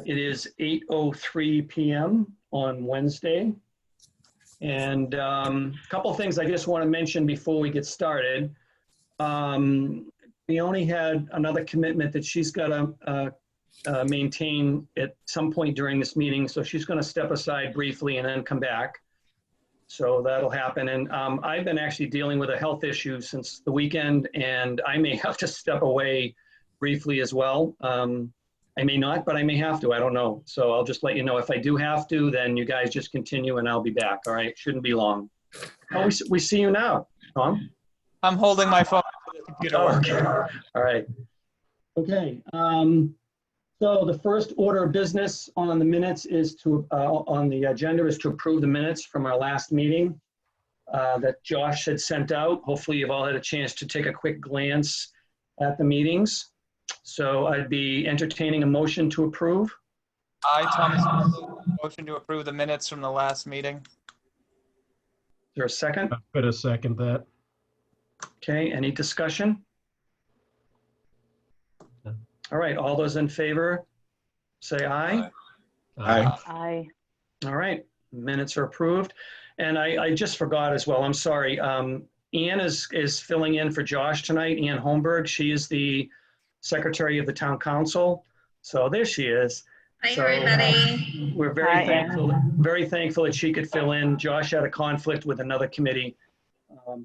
It is 8:03 p.m. on Wednesday. And a couple of things I just want to mention before we get started. Leonie had another commitment that she's got to maintain at some point during this meeting. So she's going to step aside briefly and then come back. So that'll happen. And I've been actually dealing with a health issue since the weekend, and I may have to step away briefly as well. I may not, but I may have to. I don't know. So I'll just let you know. If I do have to, then you guys just continue and I'll be back. All right. Shouldn't be long. Oh, we see you now, Tom. I'm holding my phone to the computer. Oh, okay. All right. Okay. So the first order of business on the minutes is to, on the agenda is to approve the minutes from our last meeting that Josh had sent out. Hopefully you've all had a chance to take a quick glance at the meetings. So I'd be entertaining a motion to approve. I, Thomas, motion to approve the minutes from the last meeting. Is there a second? I'm going to second that. Okay, any discussion? All right, all those in favor, say aye. Aye. Aye. All right, minutes are approved. And I just forgot as well, I'm sorry. Ann is filling in for Josh tonight, Ann Holmberg. She is the Secretary of the Town Council. So there she is. Hi, So, everybody. We're Hi, very thankful that she could fill in. Josh had a conflict with another committee.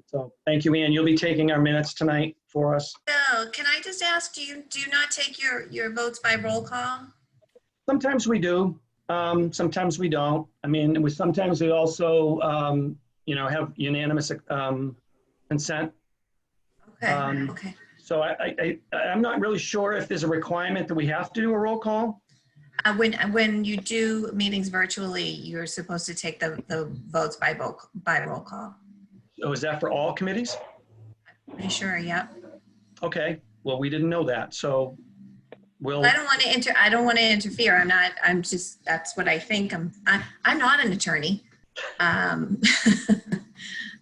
So thank you, Ann. You'll be taking our minutes tonight for us. So, can I just ask, do you not take your votes by roll call? Sometimes we do. Sometimes we don't. I mean, sometimes we also, you know, have unanimous consent. Okay, Um, okay. So I'm not really sure if there's a requirement that we have to do a roll call. When you do meetings virtually, you're supposed to take the votes by roll call. So is that for all committees? Pretty sure, yep. Okay, well, we didn't know that, so we'll, I don't want to interfere. I'm just, that's what I think. I'm not an attorney.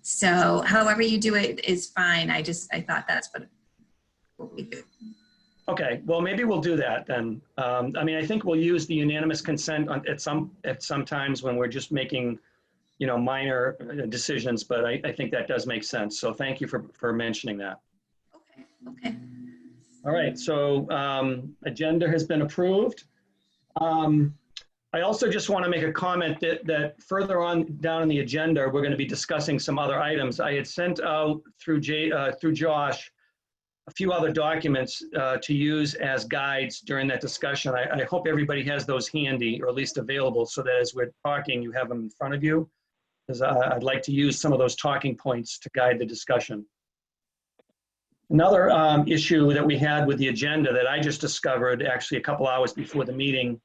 So however you do it is fine. I thought that's what we do. okay, well, maybe we'll do that then. I mean, I think we'll use the unanimous consent at some times when we're just making, you know, minor decisions, but I think that does make sense. So thank you for mentioning that. Okay, okay. All right, so agenda has been approved. I also just want to make a comment that further on down in the agenda, we're going to be discussing some other items. I had sent out through Josh a few other documents to use as guides during that discussion. I hope everybody has those handy or at least available so that as we're talking, you have them in front of you, because I'd like to use some of those talking points to guide the discussion. Another issue that we had with the agenda that I just discovered actually a couple hours before the meeting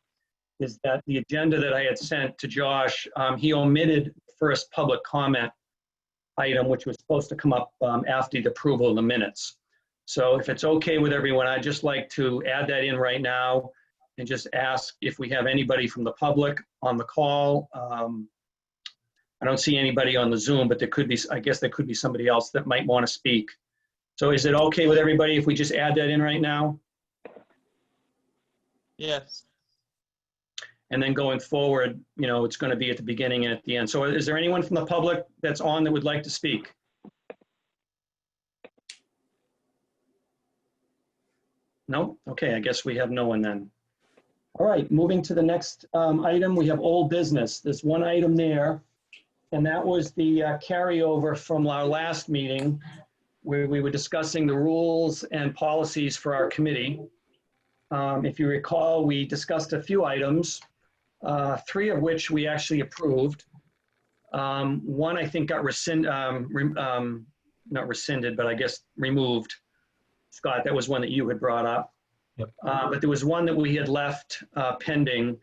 is that the agenda that I had sent to Josh, he omitted the first public comment item, which was supposed to come up after the approval of the minutes. So if it's okay with everyone, I'd just like to add that in right now and just ask if we have anybody from the public on the call. I don't see anybody on the Zoom, but there could be, I guess there could be somebody else that might want to speak. So is it okay with everybody if we just add that in right now? Yes. And then going forward, you know, it's going to be at the beginning and at the end. So is there anyone from the public that's on that would like to speak? No? Okay, I guess we have no one then. All right, moving to the next item, we have old business. There's one item there, and that was the carryover from our last meeting where we were discussing the rules and policies for our committee. If you recall, we discussed a few items, 3 of which we actually approved. One I think got not rescinded, but I guess removed. Scott, that was one that you had brought up. Yep. But there was one that we had left pending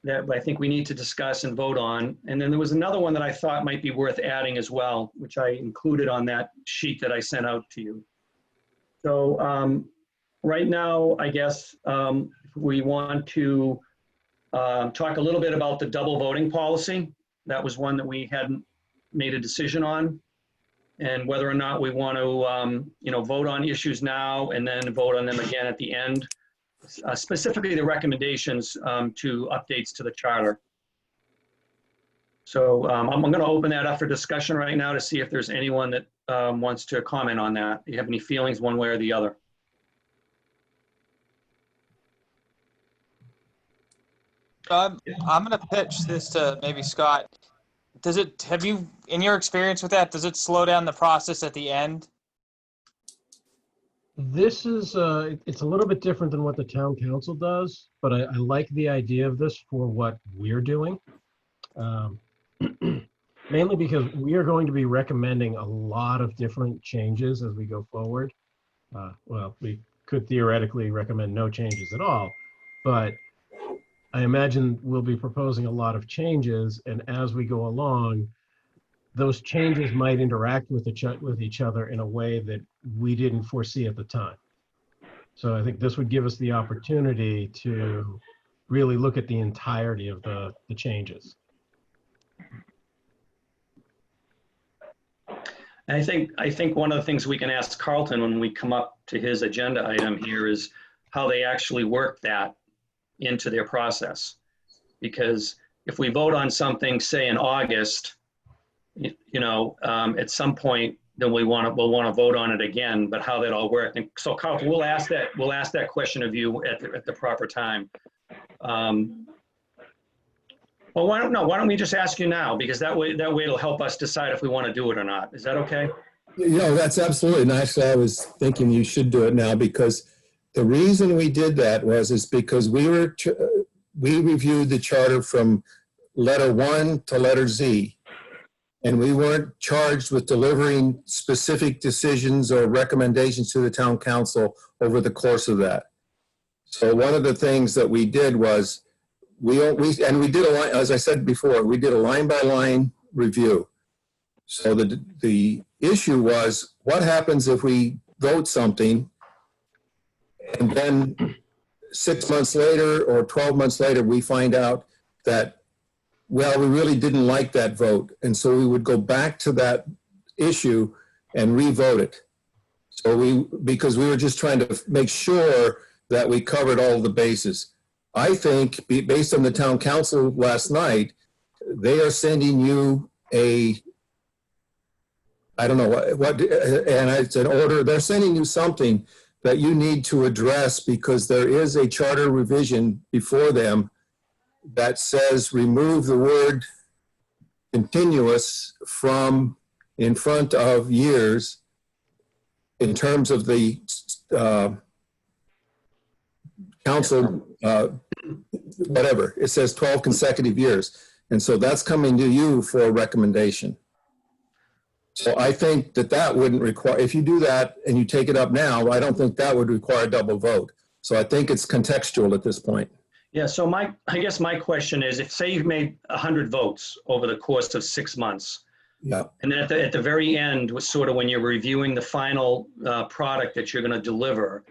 that I think we need to discuss and vote on. And then there was another one that I thought might be worth adding as well, which I included on that sheet that I sent out to you. So right now, I guess we want to talk a little bit about the double voting policy. That was one that we hadn't made a decision on, and whether or not we want to, you know, vote on issues now and then vote on them again at the end. specifically the recommendations to updates to the charter. So I'm going to open that up for discussion right now to see if there's anyone that wants to comment on that. Do you have any feelings one way or the other? I'm going to pitch this to maybe Scott. Have you, in your experience with that, does it slow down the process at the end? This is, it's a little bit different than what the town council does, but I like the idea of this for what we're doing. Mainly because we are going to be recommending a lot of different changes as we go forward. Well, we could theoretically recommend no changes at all, but I imagine we'll be proposing a lot of changes, and as we go along, those changes might interact with each other in a way that we didn't foresee at the time. So I think this would give us the opportunity to really look at the entirety of the changes. I think one of the things we can ask Carlton when we come up to his agenda item here is how they actually work that into their process. Because if we vote on something, say in August, at some point, then we'll want to vote on it again. But how that all works, and so Carlton, we'll ask that question of you at the proper time. Well, why don't we just ask you now, because that way it'll help us decide if we want to do it or not. Is that okay? That's absolutely nice. I was thinking you should do it now, because the reason we did that is because we reviewed the charter from letter 1 to letter Z, and we weren't charged with delivering specific decisions or recommendations to the town council over the course of that. So one of the things that we did was we did a line, as I said before, we did a line-by-line review. So the issue was, what happens if we vote something and then 6 months later or 12 months later, we find out that, well, we really didn't like that vote. And so we would go back to that issue and re-vote it. So because we were just trying to make sure that we covered all the bases. I think, based on the town council last night, they are sending you I don't know what, and it's an order, they're sending you something that you need to address, because there is a charter revision before them that says remove the word continuous from in front of years in terms of the council, whatever. It says 12 consecutive years. And so that's coming to you for a recommendation. So I think that wouldn't require, if you do that and you take it up now, I don't think that would require a double vote. So I think it's contextual at this point. Yeah, so I guess my question is, if say you've made 100 votes over the course of 6 months, Yeah. and then at the very end was sort of when you're reviewing the final product that you're going to deliver,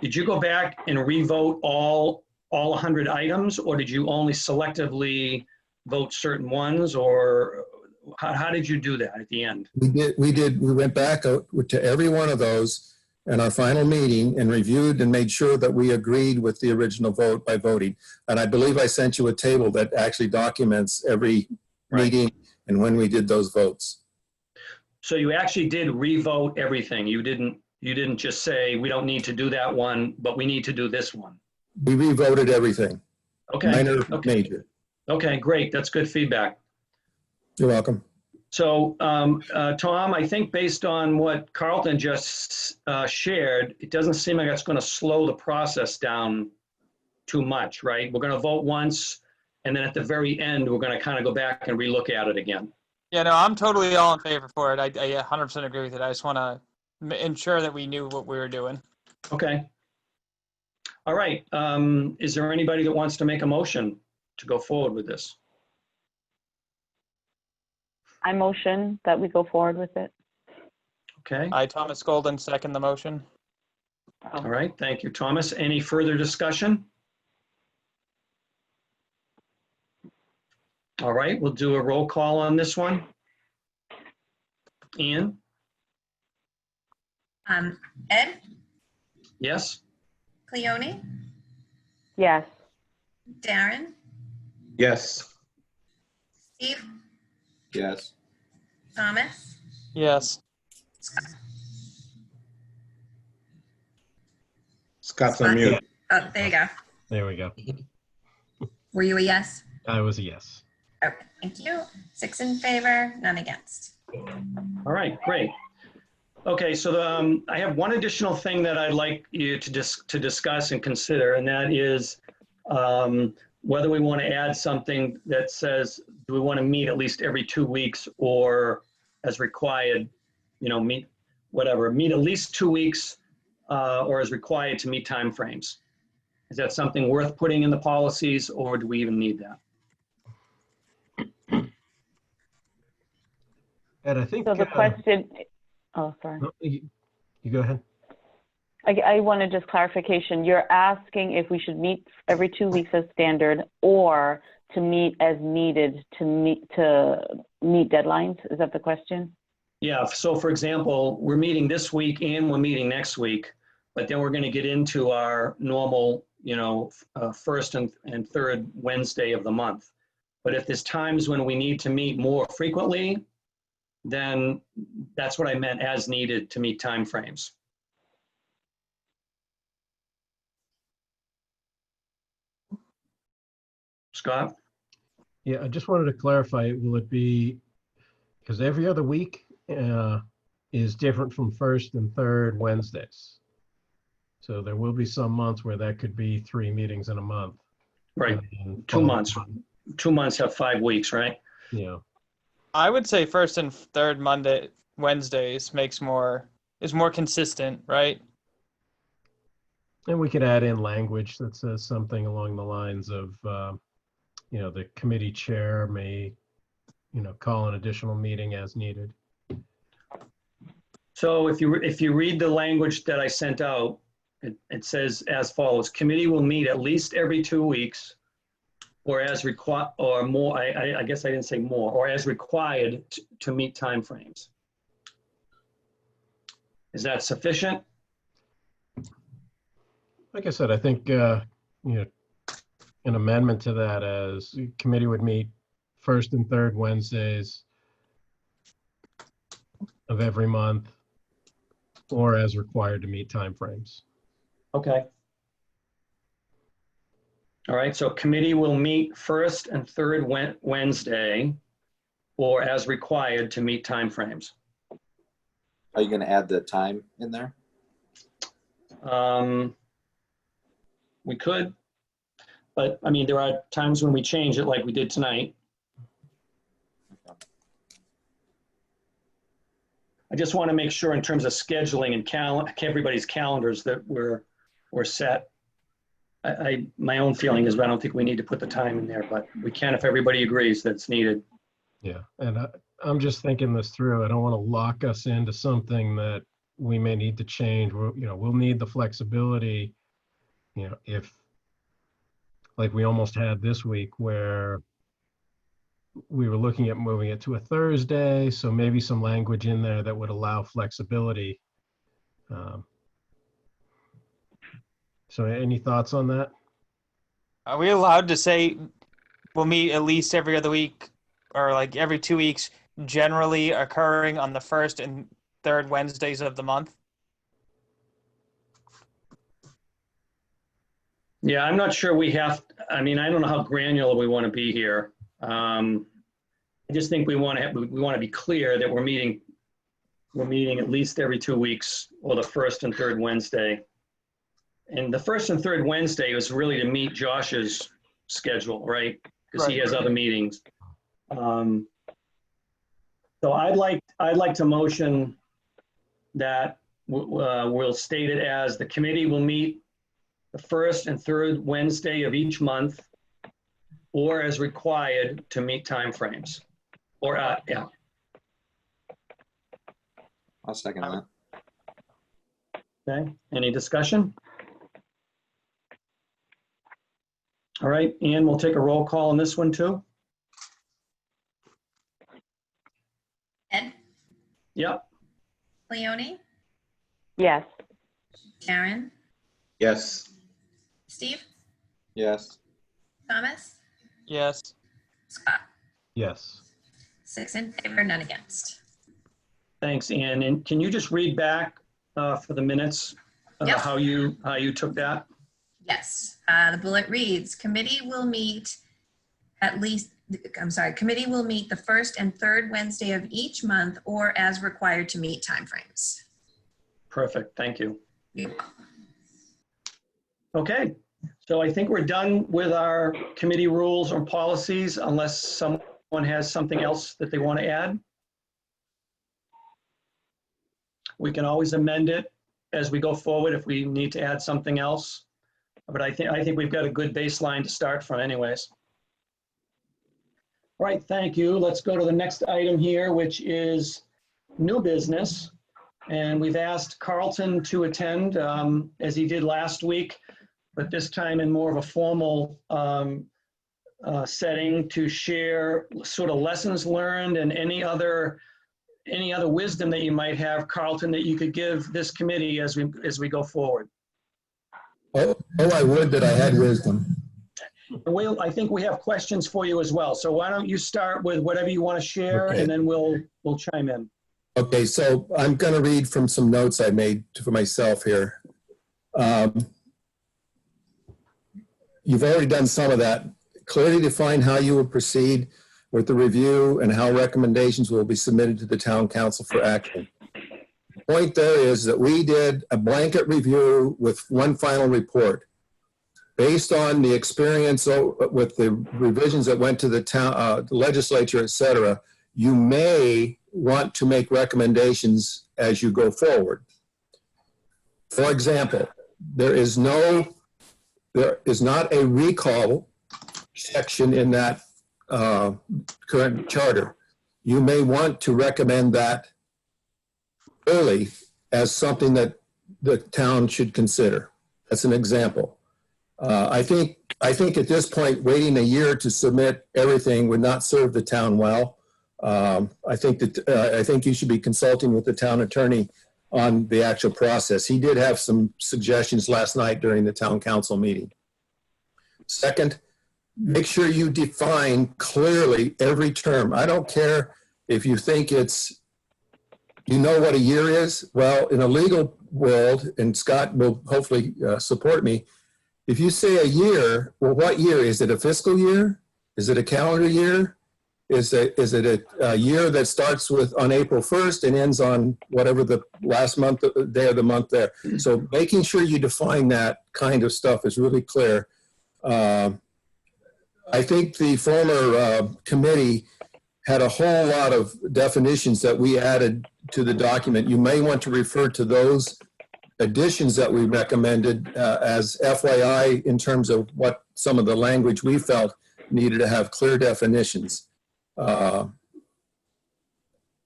did you go back and re-vote all 100 items, or did you only selectively vote certain ones, or how did you do that at the end? We went back to every one of those in our final meeting and reviewed and made sure that we agreed with the original vote by voting. And I believe I sent you a table that actually documents every meeting and when we did those votes. So you actually did re-vote everything. You didn't just say, we don't need to do that one, but we need to do this one. We re-voted everything. Okay. Minor, okay. major. Okay, great. That's good feedback. You're welcome. So, Tom, I think based on what Carlton just shared, it doesn't seem like that's going to slow the process down too much, right? We're going to vote once, and then at the very end, we're going to kind of go back and relook at it again. Yeah, no, I'm totally all in favor for it. I 100% agree with it. I just want to ensure that we knew what we were doing. Okay. All right. Is there anybody that wants to make a motion to go forward with this? I motion that we go forward with it. Okay. I, Thomas Golden, second the motion. All right. Thank you, Thomas. Any further discussion? All right. We'll do a roll call on this one. Ian? Ed, Yes? Cleone, Yes. Darren, Yes. Steve, Yes. Thomas, Yes. Scott's on mute. Oh, there you go. There we go. Were you a yes? I was a yes. Okay, thank you. 6 in favor, none against. All right, great. Okay, so I have one additional thing that I'd like you to discuss and consider, and that is whether we want to add something that says, do we want to meet at least every 2 weeks, or as required, meet at least 2 weeks, or as required to meet timeframes. Is that something worth putting in the policies, or do we even need that? And I think. So the question, oh, sorry. No, you go ahead. I want to just clarification. You're asking if we should meet every 2 weeks as standard or to meet as needed to meet deadlines? Is that the question? Yeah, so for example, we're meeting this week and we're meeting next week, but then we're going to get into our normal, first and third Wednesday of the month. But if there's times when we need to meet more frequently, then that's what I meant as needed to meet timeframes. Scott? Yeah, I just wanted to clarify, will it be, because every other week is different from first and third Wednesdays. So there will be some months where that could be 3 meetings in a month. Right, And 2 months. 2 months have 5 weeks, right? Yeah. I would say first and third Wednesdays is more consistent, right? And we could add in language that says something along the lines of, the committee chair may, call an additional meeting as needed. So if you read the language that I sent out, it says as follows: committee will meet at least every 2 weeks, or as required, or more. I guess I didn't say more, or as required to meet timeframes. Is that sufficient? Like I said, I think, an amendment to that as committee would meet first and third Wednesdays of every month, or as required to meet timeframes. Okay. All right, so committee will meet first and third Wednesday, or as required to meet timeframes. Are you going to add the time in there? We could, but I mean, there are times when we change it like we did tonight. I just want to make sure in terms of scheduling and everybody's calendars that we're set. My own feeling is I don't think we need to put the time in there, but we can if everybody agrees that it's needed. Yeah, and I'm just thinking this through. I don't want to lock us into something that we may need to change. We'll need the flexibility, if, like we almost had this week where we were looking at moving it to a Thursday, so maybe some language in there that would allow flexibility. So any thoughts on that? Are we allowed to say we'll meet at least every other week or like every 2 weeks, generally occurring on the first and third Wednesdays of the month? Yeah, I'm not sure we have, I don't know how granular we want to be here. I just think we want to be clear that we're meeting at least every 2 weeks, or the first and third Wednesday. And the first and third Wednesday was really to meet Josh's schedule, right? Because he has other meetings. So I'd like to motion that we'll state it as the committee will meet the first and third Wednesday of each month, or as required to meet timeframes. Or, yeah. I'll second that. Okay, any discussion? All right, Ann, we'll take a roll call on this one too. Ed, Yep, Leone, Yes. Darren, Yes. Steve, Yes. Thomas, Yes. Scott, Yes. 6 in favor, none against. Thanks, Ann. And can you just read back for the minutes Yep. how you took that? Yes, the bullet reads, committee will meet committee will meet the first and third Wednesday of each month or as required to meet timeframes. Perfect, thank you. Yeah. Okay, so I think we're done with our committee rules or policies unless someone has something else that they want to add. We can always amend it as we go forward if we need to add something else. But I think we've got a good baseline to start from anyways. All right, thank you. Let's go to the next item here, which is new business. And we've asked Carlton to attend as he did last week, but this time in more of a formal setting to share sort of lessons learned and any other wisdom that you might have, Carlton, that you could give this committee as we go forward. Oh, I would that I had wisdom. I think we have questions for you as well. So why don't you start with whatever you want to share, Okay. and then we'll chime in. Okay, so I'm going to read from some notes I made for myself here. You've already done some of that. Clearly define how you will proceed with the review and how recommendations will be submitted to the town council for action. The point there is that we did a blanket review with one final report. Based on the experience with the revisions that went to the town, the legislature, et cetera, you may want to make recommendations as you go forward. For example, there is not a recall section in that current charter. You may want to recommend that early as something that the town should consider. That's an example. I think at this point, waiting a year to submit everything would not serve the town well. I think you should be consulting with the town attorney on the actual process. He did have some suggestions last night during the town council meeting. Second, make sure you define clearly every term. I don't care if you think you know what a year is. Well, in a legal world, and Scott will hopefully support me, if you say a year, well, what year? Is it a fiscal year? Is it a calendar year? Is it a year that starts on April 1st and ends on whatever the last day of the month there? So making sure you define that kind of stuff is really clear. I think the former committee had a whole lot of definitions that we added to the document. You may want to refer to those additions that we recommended as FYI in terms of what some of the language we felt needed to have clear definitions.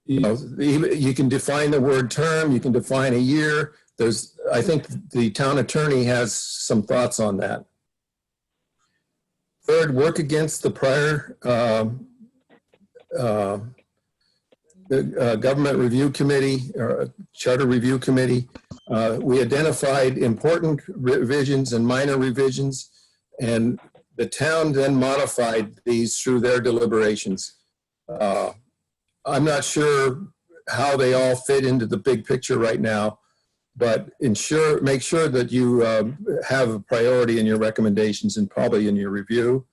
You can define the word term, you can define a year. I think the town attorney has some thoughts on that. Third, work against the prior government review committee or charter review committee. We identified important revisions and minor revisions, and the town then modified these through their deliberations. I'm not sure how they all fit into the big picture right now, but make sure that you have a priority in your recommendations and probably in your review.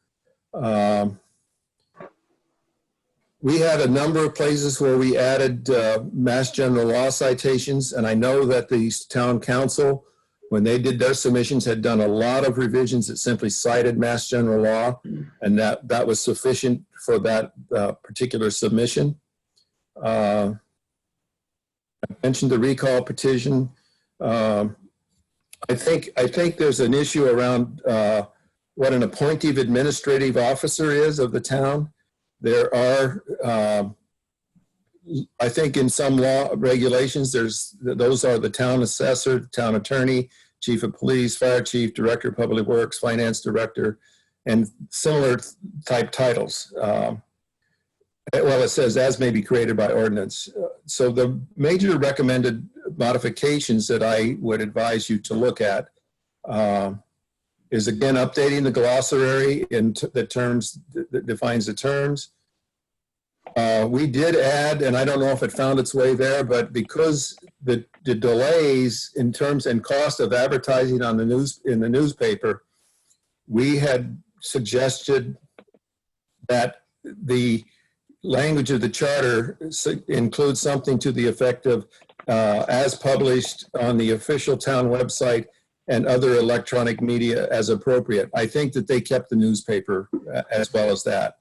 We had a number of places where we added Mass General Law citations, and I know that the town council, when they did their submissions, had done a lot of revisions that simply cited Mass General Law, and that was sufficient for that particular submission. I mentioned the recall petition. I think there's an issue around what an appointive administrative officer is of the town. There are, I think in some law regulations, those are the town assessor, the town attorney, chief of police, fire chief, director of public works, finance director, and similar type titles. Well, it says as may be created by ordinance. So the major recommended modifications that I would advise you to look at is again updating the glossary in the terms that defines the terms. We did add, and I don't know if it found its way there, but because the delays in terms and cost of advertising on the newspaper, we had suggested that the language of the charter includes something to the effect of as published on the official town website and other electronic media as appropriate. I think that they kept the newspaper as well as that.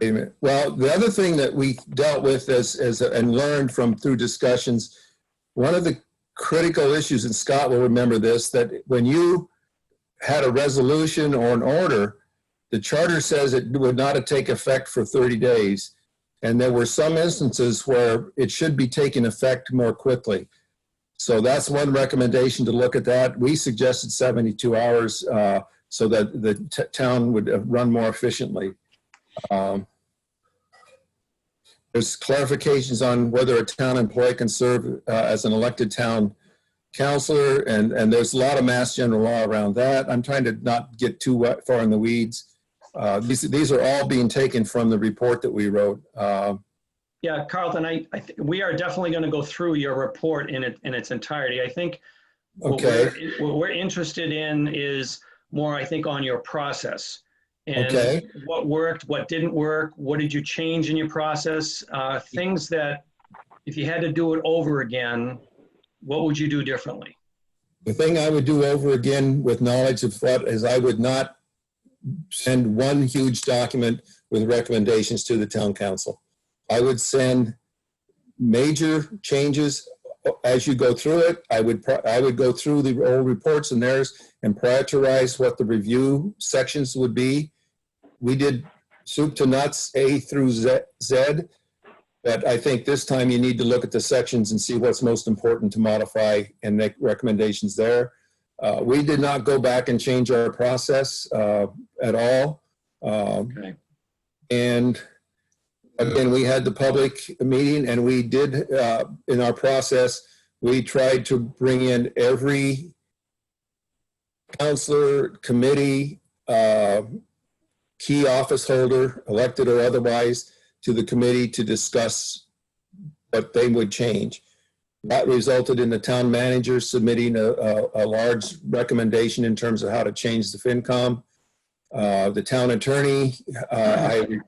Wait a minute. Well, the other thing that we dealt with and learned through discussions, one of the critical issues, and Scott will remember this, that when you had a resolution or an order, the charter says it would not take effect for 30 days. And there were some instances where it should be taking effect more quickly. So that's one recommendation to look at that. We suggested 72 hours so that the town would run more efficiently. There's clarifications on whether a town employee can serve as an elected town councillor, and there's a lot of mass general law around that. I'm trying to not get too far in the weeds. These are all being taken from the report that we wrote. Yeah, Carlton, I think we are definitely going to go through your report in its entirety. I think what we're interested in is more, I think, on your process. And what worked, what didn't work, what did you change in your process? Things that if you had to do it over again, what would you do differently? The thing I would do over again with knowledge of what is I would not send one huge document with recommendations to the town council. I would send major changes as you go through it. I would go through the old reports and theirs and prioritize what the review sections would be. We did soup to nuts, A through Z, but I think this time you need to look at the sections and see what's most important to modify and make recommendations there. We did not go back and change our process at all. And again, we had the public meeting, and we did, in our process, we tried to bring in every counselor, committee, key office holder, elected or otherwise, to the committee to discuss what they would change. That resulted in the town manager submitting a large recommendation in terms of how to change the FinCom. The town attorney, I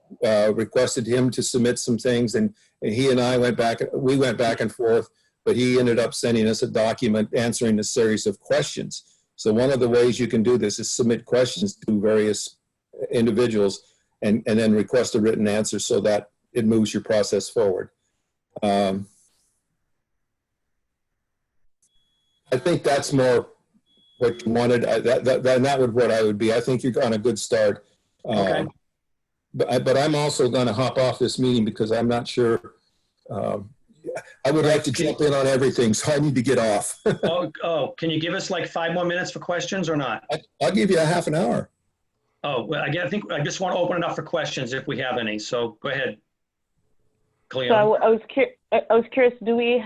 requested him to submit some things, and he and I went back and forth, but he ended up sending us a document answering a series of questions. So one of the ways you can do this is submit questions to various individuals and then request a written answer so that it moves your process forward. I think that's more what you wanted. That would what I would be. I think you're on a good start. Okay. But I'm also going to hop off this meeting because I'm not sure. I would like to jump in on everything, so I need to get off. Can you give us like 5 more minutes for questions or not? I'll give you a half an hour. Oh, well, I think I just want to open it up for questions if we have any. So go ahead, Cleo. So I was curious. Do you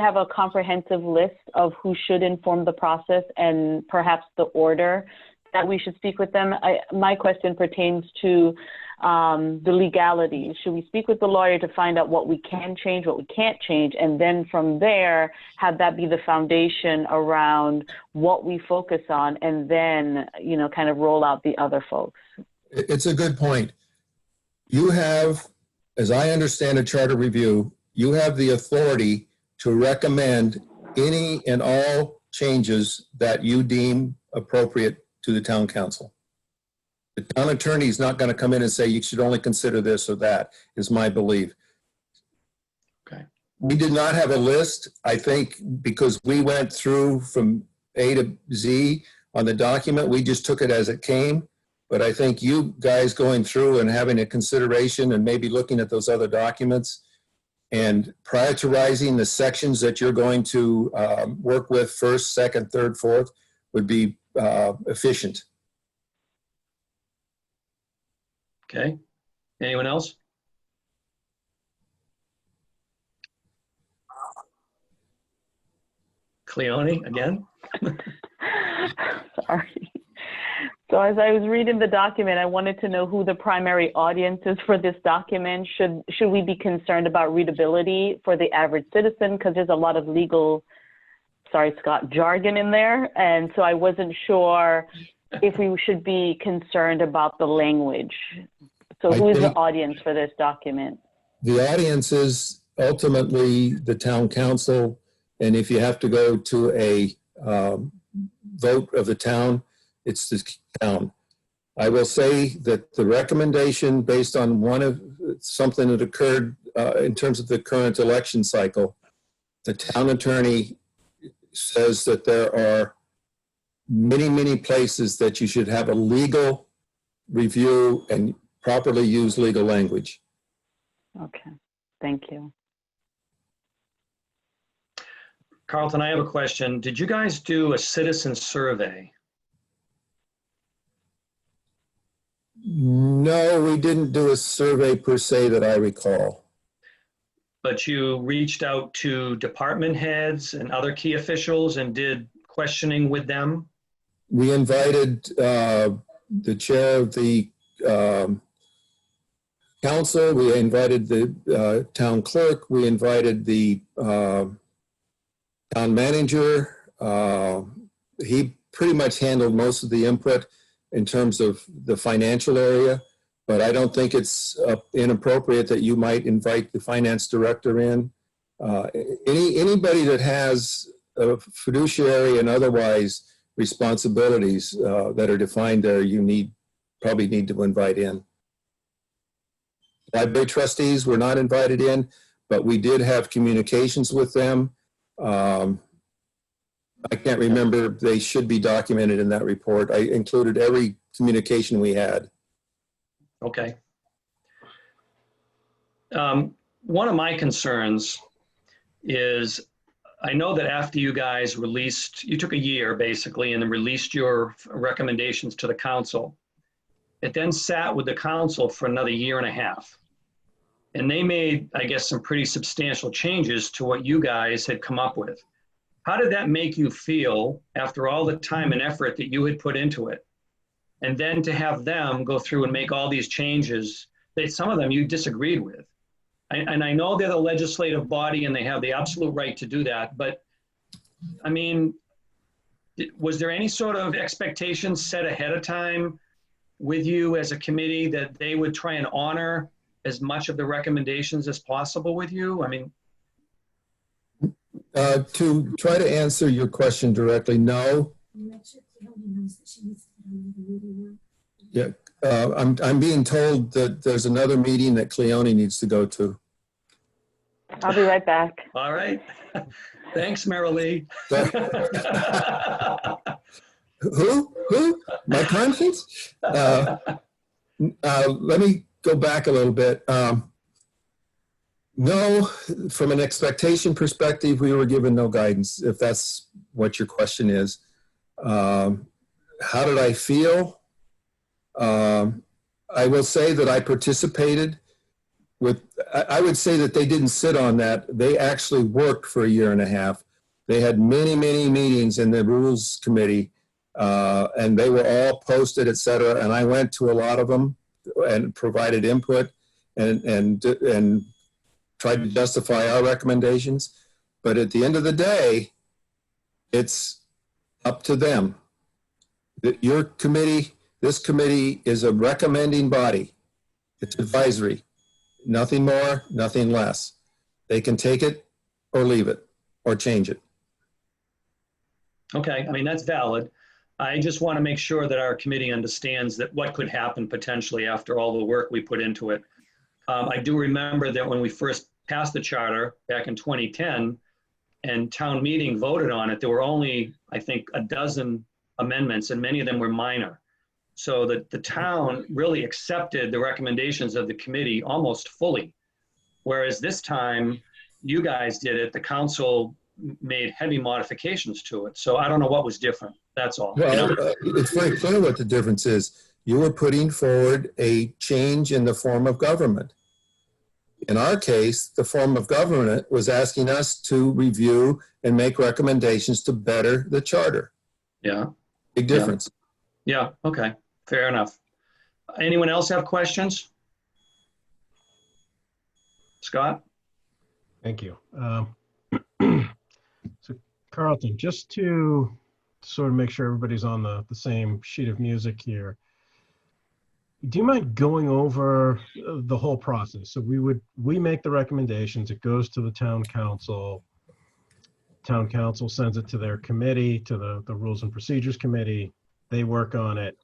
have a comprehensive list of who should inform the process and perhaps the order that we should speak with them? My question pertains to the legality. Should we speak with the lawyer to find out what we can change, what we can't change, and then from there have that be the foundation around what we focus on, and then kind of roll out the other folks? It's a good point. You have, as I understand a charter review, you have the authority to recommend any and all changes that you deem appropriate to the town council. The town attorney is not going to come in and say you should only consider this or that, is my belief. Okay. We did not have a list, I think, because we went through from A to Z on the document. We just took it as it came. But I think you guys going through and having a consideration and maybe looking at those other documents and prioritizing the sections that you're going to work with first, second, third, fourth would be efficient. Okay. Anyone else? Cleone, again? Sorry. So as I was reading the document, I wanted to know who the primary audience is for this document. Should we be concerned about readability for the average citizen? Because there's a lot of legal, sorry, Scott, jargon in there. And so I wasn't sure if we should be concerned about the language. So I who is the think- audience for this document? The audience is ultimately the town council, and if you have to go to a vote of the town, it's the town. I will say that the recommendation based on something that occurred in terms of the current election cycle, the town attorney says that there are many, many places that you should have a legal review and properly use legal language. Okay, thank you. Carlton, I have a question. Did you guys do a citizen survey? No, we didn't do a survey per se that I recall. But you reached out to department heads and other key officials and did questioning with them? We invited the chair of the council, we invited the town clerk, we invited the town manager. He pretty much handled most of the input in terms of the financial area, but I don't think it's inappropriate that you might invite the finance director in. Anybody that has fiduciary and otherwise responsibilities that are defined there, you probably need to invite in. Library trustees were not invited in, but we did have communications with them. I can't remember, they should be documented in that report. I included every communication we had. Okay. One of my concerns is, I know that after you guys released, you took a year basically and then released your recommendations to the council. It then sat with the council for another year and a half. And they made, I guess, some pretty substantial changes to what you guys had come up with. How did that make you feel after all the time and effort that you had put into it? And then to have them go through and make all these changes that some of them you disagreed with. And I know they're the legislative body and they have the absolute right to do that, but I mean, was there any sort of expectation set ahead of time with you as a committee that they would try and honor as much of the recommendations as possible with you? I mean, to try to answer your question directly, no. Yeah, I'm being told that there's another meeting that Cleone needs to go to. I'll be right back. all right. Thanks, Marilee. Who? My conscience? Let me go back a little bit. No, from an expectation perspective, we were given no guidance, if that's what your question is. How did I feel? I will say that I participated with, I would say that they didn't sit on that. They actually worked for a year and a half. They had many, many meetings in the Rules Committee, and they were all posted, et cetera. And I went to a lot of them and provided input and tried to justify our recommendations. But at the end of the day, it's up to them. Your committee, this committee is a recommending body. It's advisory. Nothing more, nothing less. They can take it or leave it or change it. Okay, I mean, that's valid. I just want to make sure that our committee understands that what could happen potentially after all the work we put into it. I do remember that when we first passed the charter back in 2010 and town meeting voted on it, there were only, I think, a dozen amendments and many of them were minor. So that the town really accepted the recommendations of the committee almost fully. Whereas this time you guys did it, the council made heavy modifications to it. So I don't know what was different. That's all. Well, it's very clear what the difference is. You were putting forward a change in the form of government. In our case, the form of government was asking us to review and make recommendations to better the charter. Yeah, Big difference. yeah, okay, fair enough. Anyone else have questions? Scott? Thank you. So Carlton, just to sort of make sure everybody's on the same sheet of music here, do you mind going over the whole process? So we make the recommendations, it goes to the town council. Town council sends it to their committee, to the Rules and Procedures Committee. They work on it,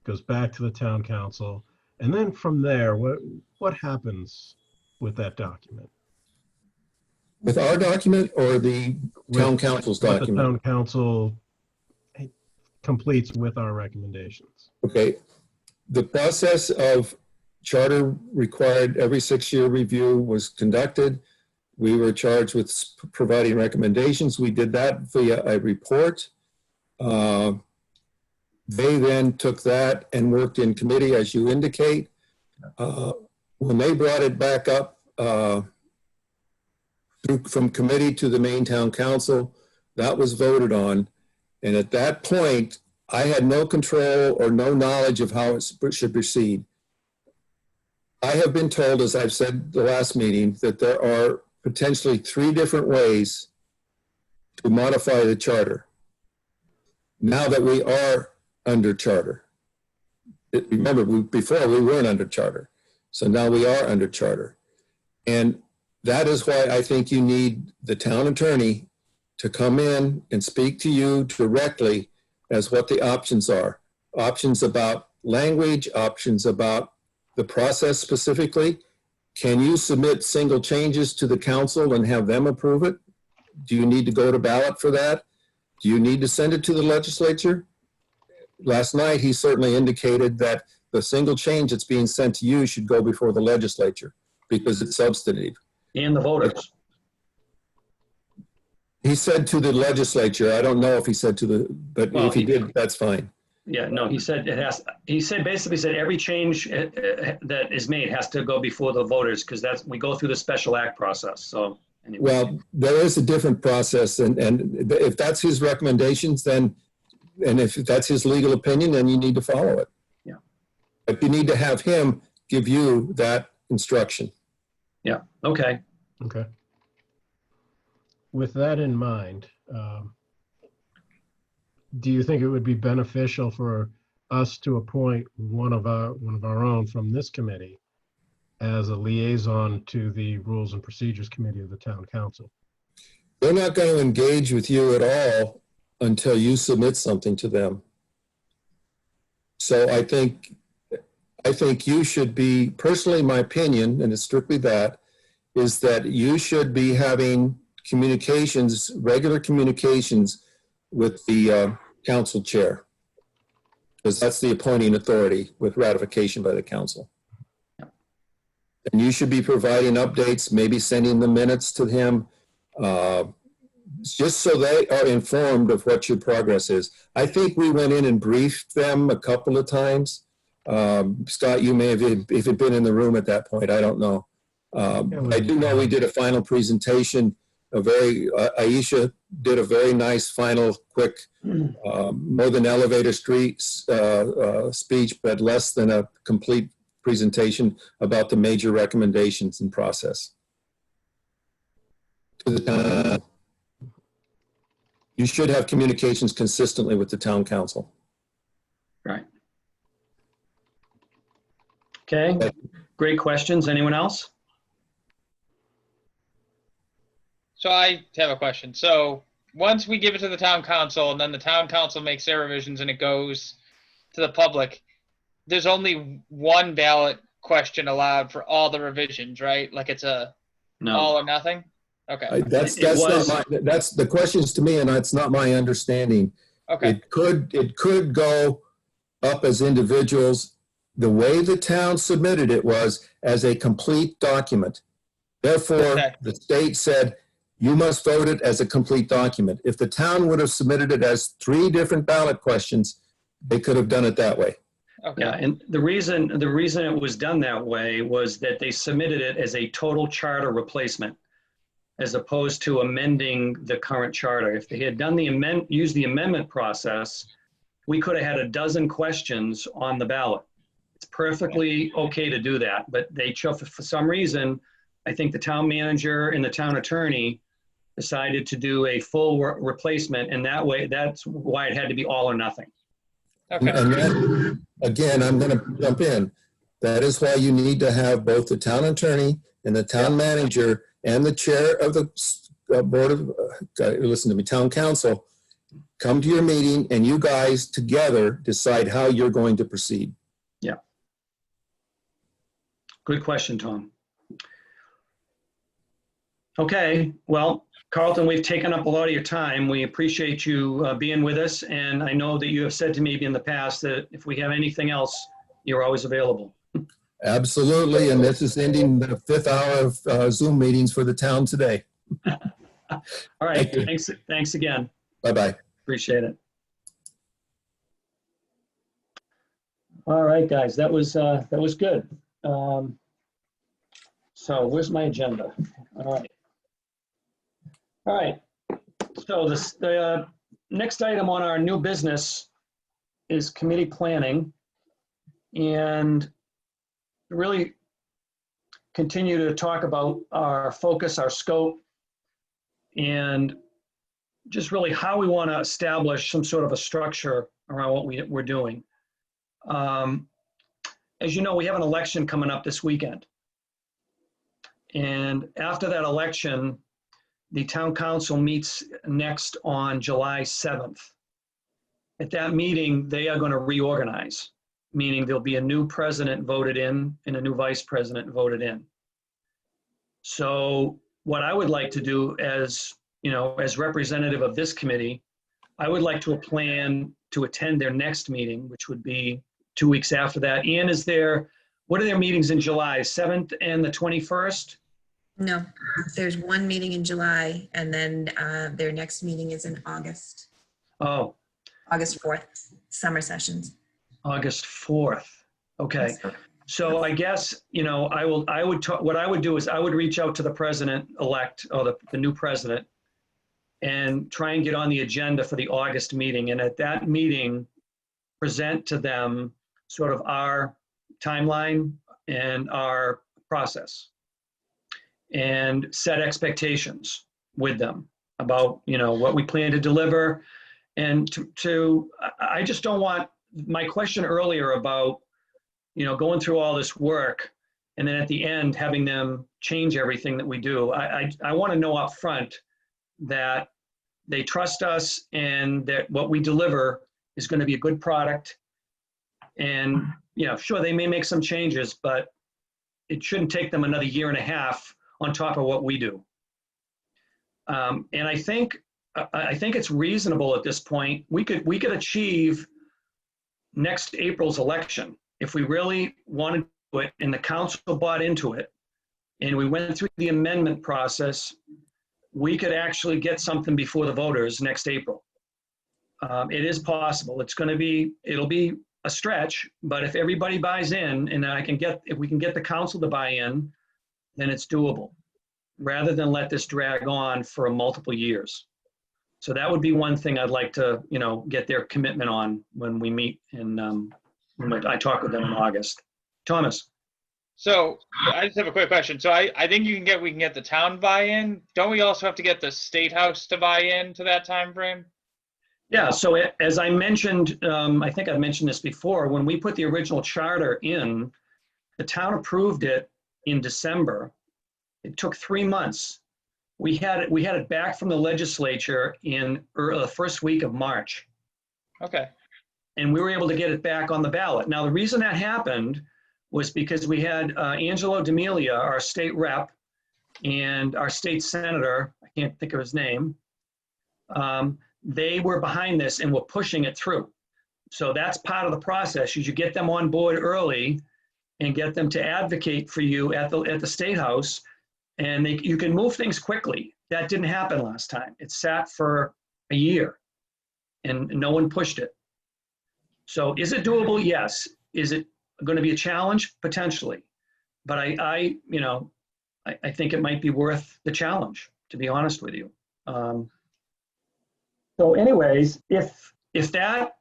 goes back to the town council. And then from there, what happens with that document? With our document or the town council's What the document? town council completes with our recommendations. Okay. The process of charter required every 6-year review was conducted. We were charged with providing recommendations. We did that via a report. They then took that and worked in committee, as you indicate. When they brought it back up from committee to the main town council, that was voted on. And at that point, I had no control or no knowledge of how it should proceed. I have been told, as I've said the last meeting, that there are potentially 3 different ways to modify the charter. Now that we are under charter. Remember, before we weren't under charter. So now we are under charter. And that is why I think you need the town attorney to come in and speak to you directly as what the options are. Options about language, options about the process specifically. Can you submit single changes to the council and have them approve it? Do you need to go to ballot for that? Do you need to send it to the legislature? Last night, he certainly indicated that the single change that's being sent to you should go before the legislature because it's substantive. And the voters. He said to the legislature. I don't know if he said to the, but Well, if he did, that's fine. Yeah, no, he said it has, basically said every change that is made has to go before the voters because we go through the special act process, so. Anyway. Well, there is a different process and if that's his recommendations, then, and if that's his legal opinion, then you need to follow it. Yeah. But you need to have him give you that instruction. Yeah, okay. Okay. With that in mind, do you think it would be beneficial for us to appoint one of our own from this committee as a liaison to the Rules and Procedures Committee of the Town Council? They're not going to engage with you at all until you submit something to them. So I think you should be, personally, my opinion, and it's strictly that, is that you should be having communications, regular communications with the council chair, because that's the appointing authority with ratification by the council. And you should be providing updates, maybe sending the minutes to him, just so they are informed of what your progress is. I think we went in and briefed them a couple of times. Scott, you may have even been in the room at that point. I don't know. I do know we did a final presentation. Aisha did a very nice final, quick, more than elevator streets speech, but less than a complete presentation about the major recommendations and process. You should have communications consistently with the town council. Right. Okay, great questions. Anyone else? So I have a question. So once we give it to the town council and then the town council makes their revisions and it goes to the public, there's only one ballot question allowed for all the revisions, right? Like it's a No. all or nothing? Okay. That's It was- not my, that's the questions to me, and that's not my understanding. Okay. It could go up as individuals. The way the town submitted it was as a complete document. Therefore, Okay. the state said, you must vote it as a complete document. If the town would have submitted it as 3 different ballot questions, they could have done it that way. Okay. Yeah, and the reason it was done that way was that they submitted it as a total charter replacement, as opposed to amending the current charter. If they had done used the amendment process, we could have had a dozen questions on the ballot. It's perfectly okay to do that, but they chose, for some reason, I think the town manager and the town attorney decided to do a full replacement, and that way, that's why it had to be all or nothing. Okay. And that, again, I'm going to jump in. That is why you need to have both the town attorney and the town manager and the chair of the board of, listen to me, town council, come to your meeting and you guys together decide how you're going to proceed. Yeah. Good question, Tom. Okay, well, Carlton, we've taken up a lot of your time. We appreciate you being with us. And I know that you have said to me in the past that if we have anything else, you're always available. Absolutely. And this is ending the 5th hour of Zoom meetings for the town today. All right, Thank you. thanks again. Bye-bye. Appreciate it. All right, guys, that was good. So where's my agenda? All right. So the next item on our new business is committee planning, and really continue to talk about our focus, our scope, and just really how we want to establish some sort of a structure around what we're doing. As you know, we have an election coming up this weekend. And after that election, the town council meets next on July 7th. At that meeting, they are going to reorganize, meaning there'll be a new president voted in and a new vice president voted in. So what I would like to do as representative of this committee, I would like to plan to attend their next meeting, which would be 2 weeks after that. Ian, what are their meetings in July, 7th and the 21st? No, there's one meeting in July, and then their next meeting is in August, Oh, August 4th, summer sessions. August 4th. Okay. So I guess, what I would do is I would reach out to the president-elect or the new president and try and get on the agenda for the August meeting. And at that meeting, present to them sort of our timeline and our process, and set expectations with them about, what we plan to deliver. And I just don't want, my question earlier about, going through all this work and then at the end having them change everything that we do. I want to know up front that they trust us and that what we deliver is going to be a good product. And, sure, they may make some changes, but it shouldn't take them another year and a half on top of what we do. And I think it's reasonable at this point. We could achieve next April's election if we really wanted to do it and the council bought into it and we went through the amendment process. We could actually get something before the voters next April. It is possible. It'll be a stretch, but if everybody buys in and if we can get the council to buy in, then it's doable, rather than let this drag on for multiple years. So that would be one thing I'd like to, get their commitment on when we meet when I talk with them in August. Thomas. So I just have a quick question. So I think we can get the town buy-in. Don't we also have to get the state house to buy in to that time frame? Yeah, so as I mentioned, I think I've mentioned this before, when we put the original charter in, the town approved it in December. It took 3 months. We had it back from the legislature in the first week of March. Okay. And we were able to get it back on the ballot. Now, the reason that happened was because we had Angelo D'Amelia, our state rep, and our state senator, I can't think of his name, they were behind this and were pushing it through. So that's part of the process. You should get them on board early and get them to advocate for you at the State House, and you can move things quickly. That didn't happen last time. It sat for a year and no one pushed it. So is it doable? Yes. is it going to be a challenge? Potentially. But I think it might be worth the challenge, to be honest with you. So anyways, if that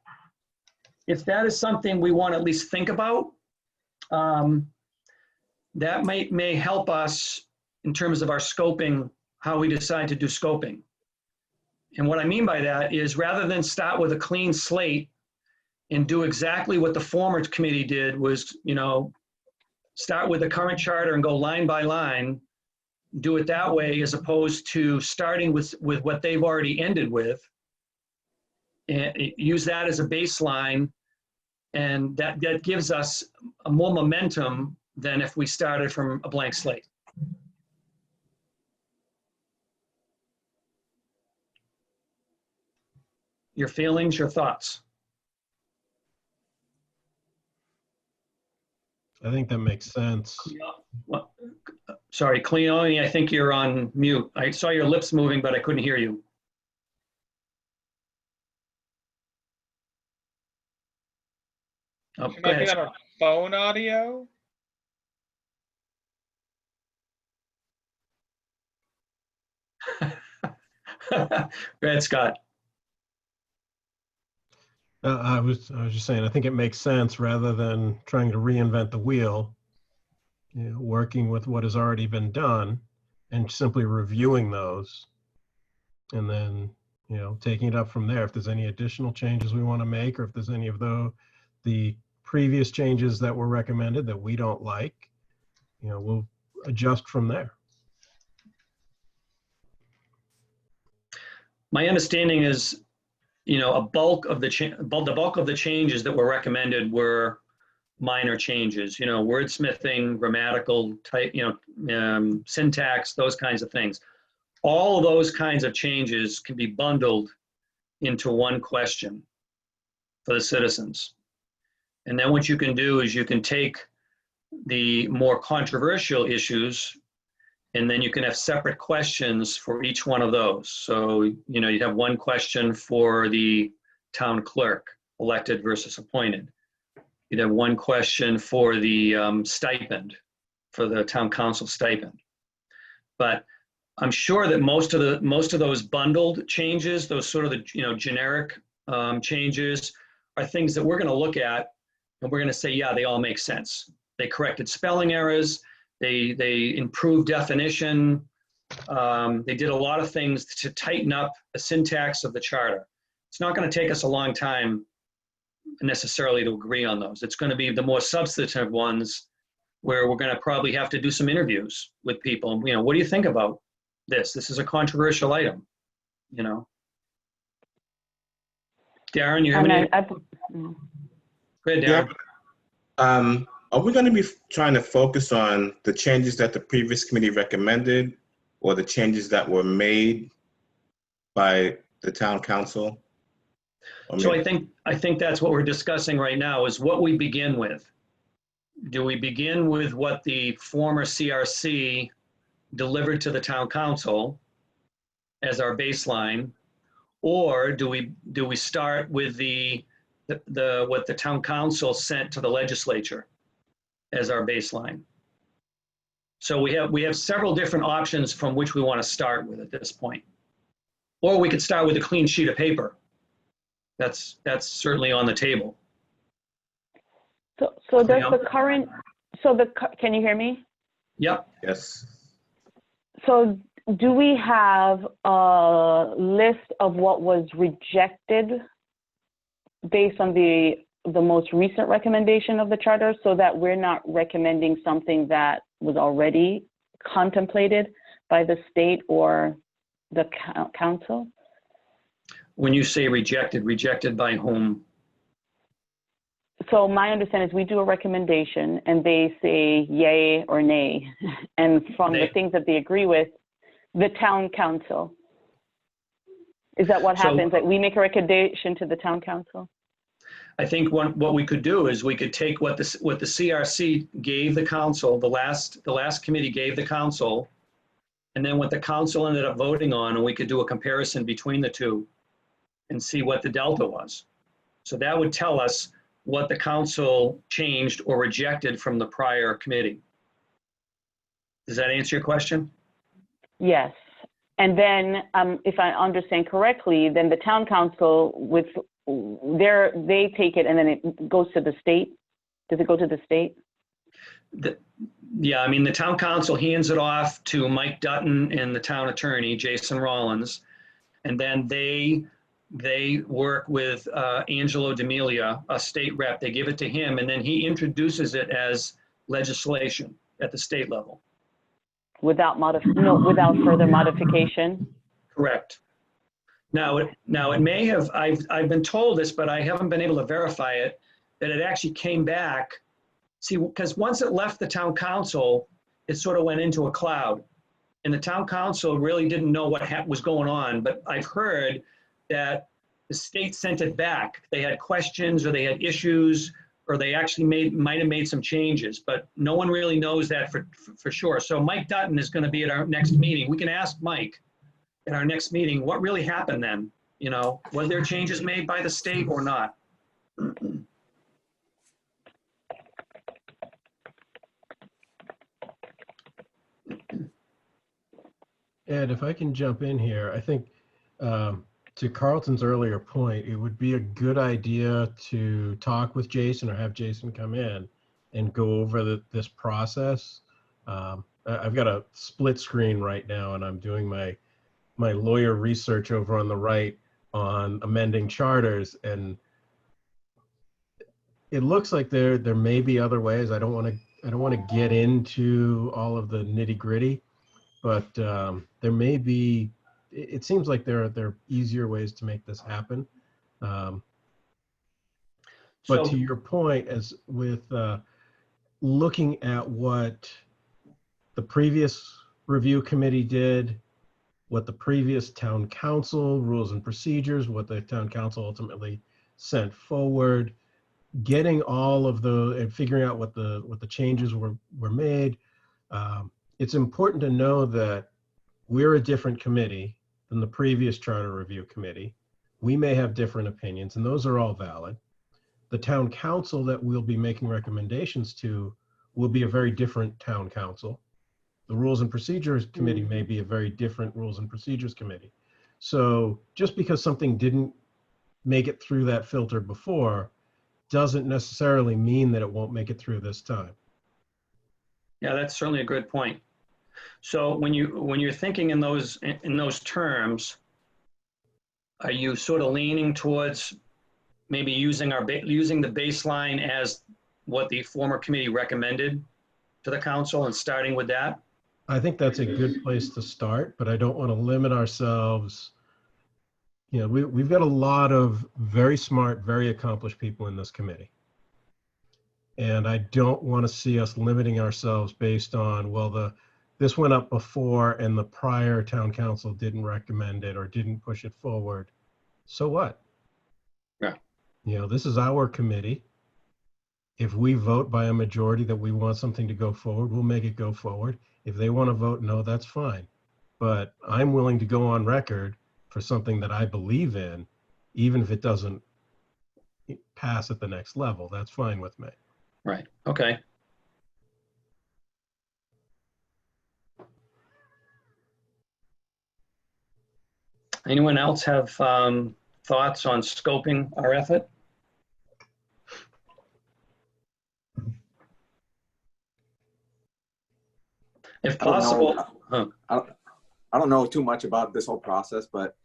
is something we want to at least think about, that may help us in terms of our scoping, how we decide to do scoping. And what I mean by that is, rather than start with a clean slate and do exactly what the former committee did, was, start with the current charter and go line by line, do it that way, as opposed to starting with what they've already ended with, and use that as a baseline. And that gives us more momentum than if we started from a blank slate. Your feelings, your thoughts? I think that makes sense. Well, sorry, Cleone, I think you're on mute. I saw your lips moving, but I couldn't hear you. Oh, She go might be ahead. on her phone audio. Go ahead, Scott. I was just saying, I think it makes sense, rather than trying to reinvent the wheel, working with what has already been done and simply reviewing those, and then, taking it up from there. If there's any additional changes we want to make, or if there's any of the previous changes that were recommended that we don't like, we'll adjust from there. My understanding is, a bulk of the changes that were recommended were minor changes, wordsmithing, grammatical type, syntax, those kinds of things. All of those kinds of changes can be bundled into one question for the citizens. And then what you can do is you can take the more controversial issues, and then you can have separate questions for each one of those. So, you'd have one question for the town clerk, elected versus appointed. You'd have one question for the stipend, for the town council stipend. But I'm sure that most of those bundled changes, those sort of the generic changes, are things that we're going to look at and we're going to say, yeah, they all make sense. They corrected spelling errors. They improved definition. They did a lot of things to tighten up the syntax of the charter. It's not going to take us a long time necessarily to agree on those. It's going to be the more substantive ones where we're going to probably have to do some interviews with people. What do you think about this? This is a controversial item, Darren, you have any? Go ahead, Darren. Yeah. Are we going to be trying to focus on the changes that the previous committee recommended, or the changes that were made by the town council? So I think that's what we're discussing right now, is what we begin with. Do we begin with what the former CRC delivered to the town council as our baseline, or do we start with what the town council sent to the legislature as our baseline? So we have several different options from which we want to start with at this point. Or we could start with a clean sheet of paper. That's certainly on the table. So does the current, can you hear me? Yep. Yes. So do we have a list of what was rejected based on the most recent recommendation of the charter, so that we're not recommending something that was already contemplated by the state or the council? When you say rejected by whom? So my understanding is we do a recommendation and they say yay or nay. And from the things that they agree with, the town council. Is that what happens? That we make a recommendation to the town council? I think what we could do is we could take what the CRC gave the council, the last committee gave the council, and then what the council ended up voting on, and we could do a comparison between the two and see what the delta was. So that would tell us what the council changed or rejected from the prior committee. Does that answer your question? Yes. And then, if I understand correctly, then the town council they take it and then it goes to the state? Does it go to the state? Yeah, I mean, the town council hands it off to Mike Dutton and the town attorney, Jason Rollins. And then they work with Angelo D'Amelia, a state rep. They give it to him, and then he introduces it as legislation at the state level. Without further modification? Correct. Now it may have, I've been told this, but I haven't been able to verify it, that it actually came back. See, because once it left the town council, it sort of went into a cloud. And the town council really didn't know what was going on, but I've heard that the state sent it back. They had questions or they had issues, or they actually might have made some changes, but no one really knows that for sure. So Mike Dutton is going to be at our next meeting. We can ask Mike at our next meeting, what really happened then? You know, were there changes made by the state or not? Ed, if I can jump in here, I think to Carlton's earlier point, it would be a good idea to talk with Jason or have Jason come in and go over this process. I've got a split screen right now, and I'm doing my lawyer research over on the right on amending charters, and it looks like there may be other ways. I don't want to get into all of the nitty gritty, but there may be. It seems like there are easier ways to make this happen. But to your point, as with looking at what the previous review committee did, what the previous town council rules and procedures, what the town council ultimately sent forward, getting all of and figuring out what the changes were made. It's important to know that we're a different committee than the previous charter review committee. We may have different opinions, and those are all valid. The town council that we'll be making recommendations to will be a very different town council. The Rules and Procedures Committee may be a very different Rules and Procedures Committee. So just because something didn't make it through that filter before doesn't necessarily mean that it won't make it through this time. Yeah, that's certainly a good point. So when you're thinking in those terms, are you sort of leaning towards maybe using the baseline as what the former committee recommended to the council and starting with that? I think that's a good place to start, but I don't want to limit ourselves. You know, we've got a lot of very smart, very accomplished people in this committee. And I don't want to see us limiting ourselves based on, well, this went up before and the prior town council didn't recommend it or didn't push it forward. So what? Yeah. You know, this is our committee. If we vote by a majority that we want something to go forward, we'll make it go forward. If they want to vote no, that's fine. But I'm willing to go on record for something that I believe in, even if it doesn't pass at the next level. That's fine with me. Right. Okay. Anyone else have thoughts on scoping our effort? If possible. I don't know too much about this whole process, but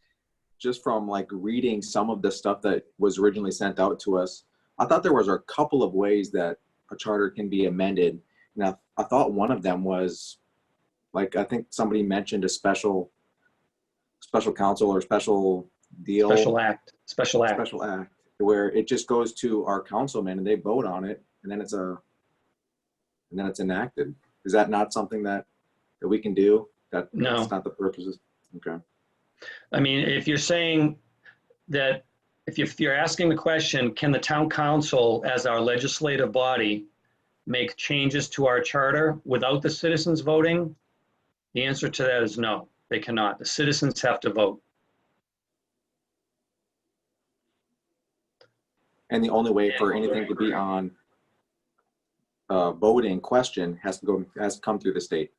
just from like reading some of the stuff that was originally sent out to us, I thought there was a couple of ways that a charter can be amended. Now, I thought one of them was, like, I think somebody mentioned a special council or special deal. Special act, where it just goes to our councilmen and they vote on it, and then it's enacted. Is that not something that we can do? That's not the purposes. Okay. I mean, if you're saying that, if you're asking the question, can the town council as our legislative body make changes to our charter without the citizens voting? The answer to that is no, they cannot. The citizens have to vote. And the only way for anything to be on voting question has to come through the state.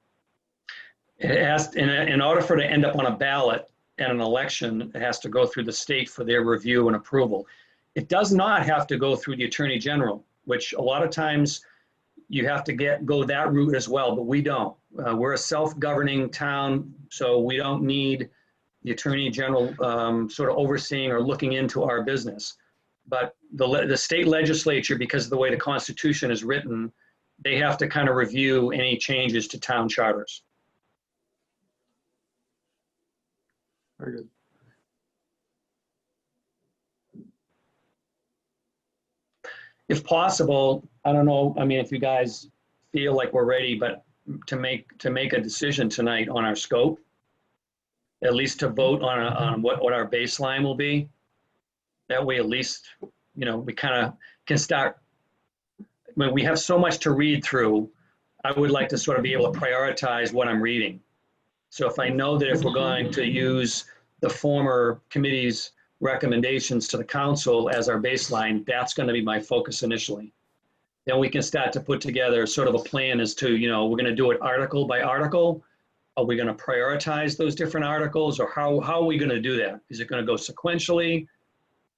It has, in order for it to end up on a ballot at an election, it has to go through the state for their review and approval. It does not have to go through the Attorney General, which a lot of times you have to go that route as well, but we don't. We're a self-governing town, so we don't need the Attorney General sort of overseeing or looking into our business. But the state legislature, because of the way the Constitution is written, they have to kind of review any changes to town charters. Very good. If possible, I don't know, I mean, if you guys feel like we're ready, but to make a decision tonight on our scope, at least to vote on what our baseline will be. That way, at least, you know, we kind of can start. When we have so much to read through, I would like to sort of be able to prioritize what I'm reading. So if I know that if we're going to use the former committee's recommendations to the council as our baseline, that's going to be my focus initially. Then we can start to put together sort of a plan as to, you know, we're going to do it article by article. Are we going to prioritize those different articles, or how are we going to do that? Is it going to go sequentially?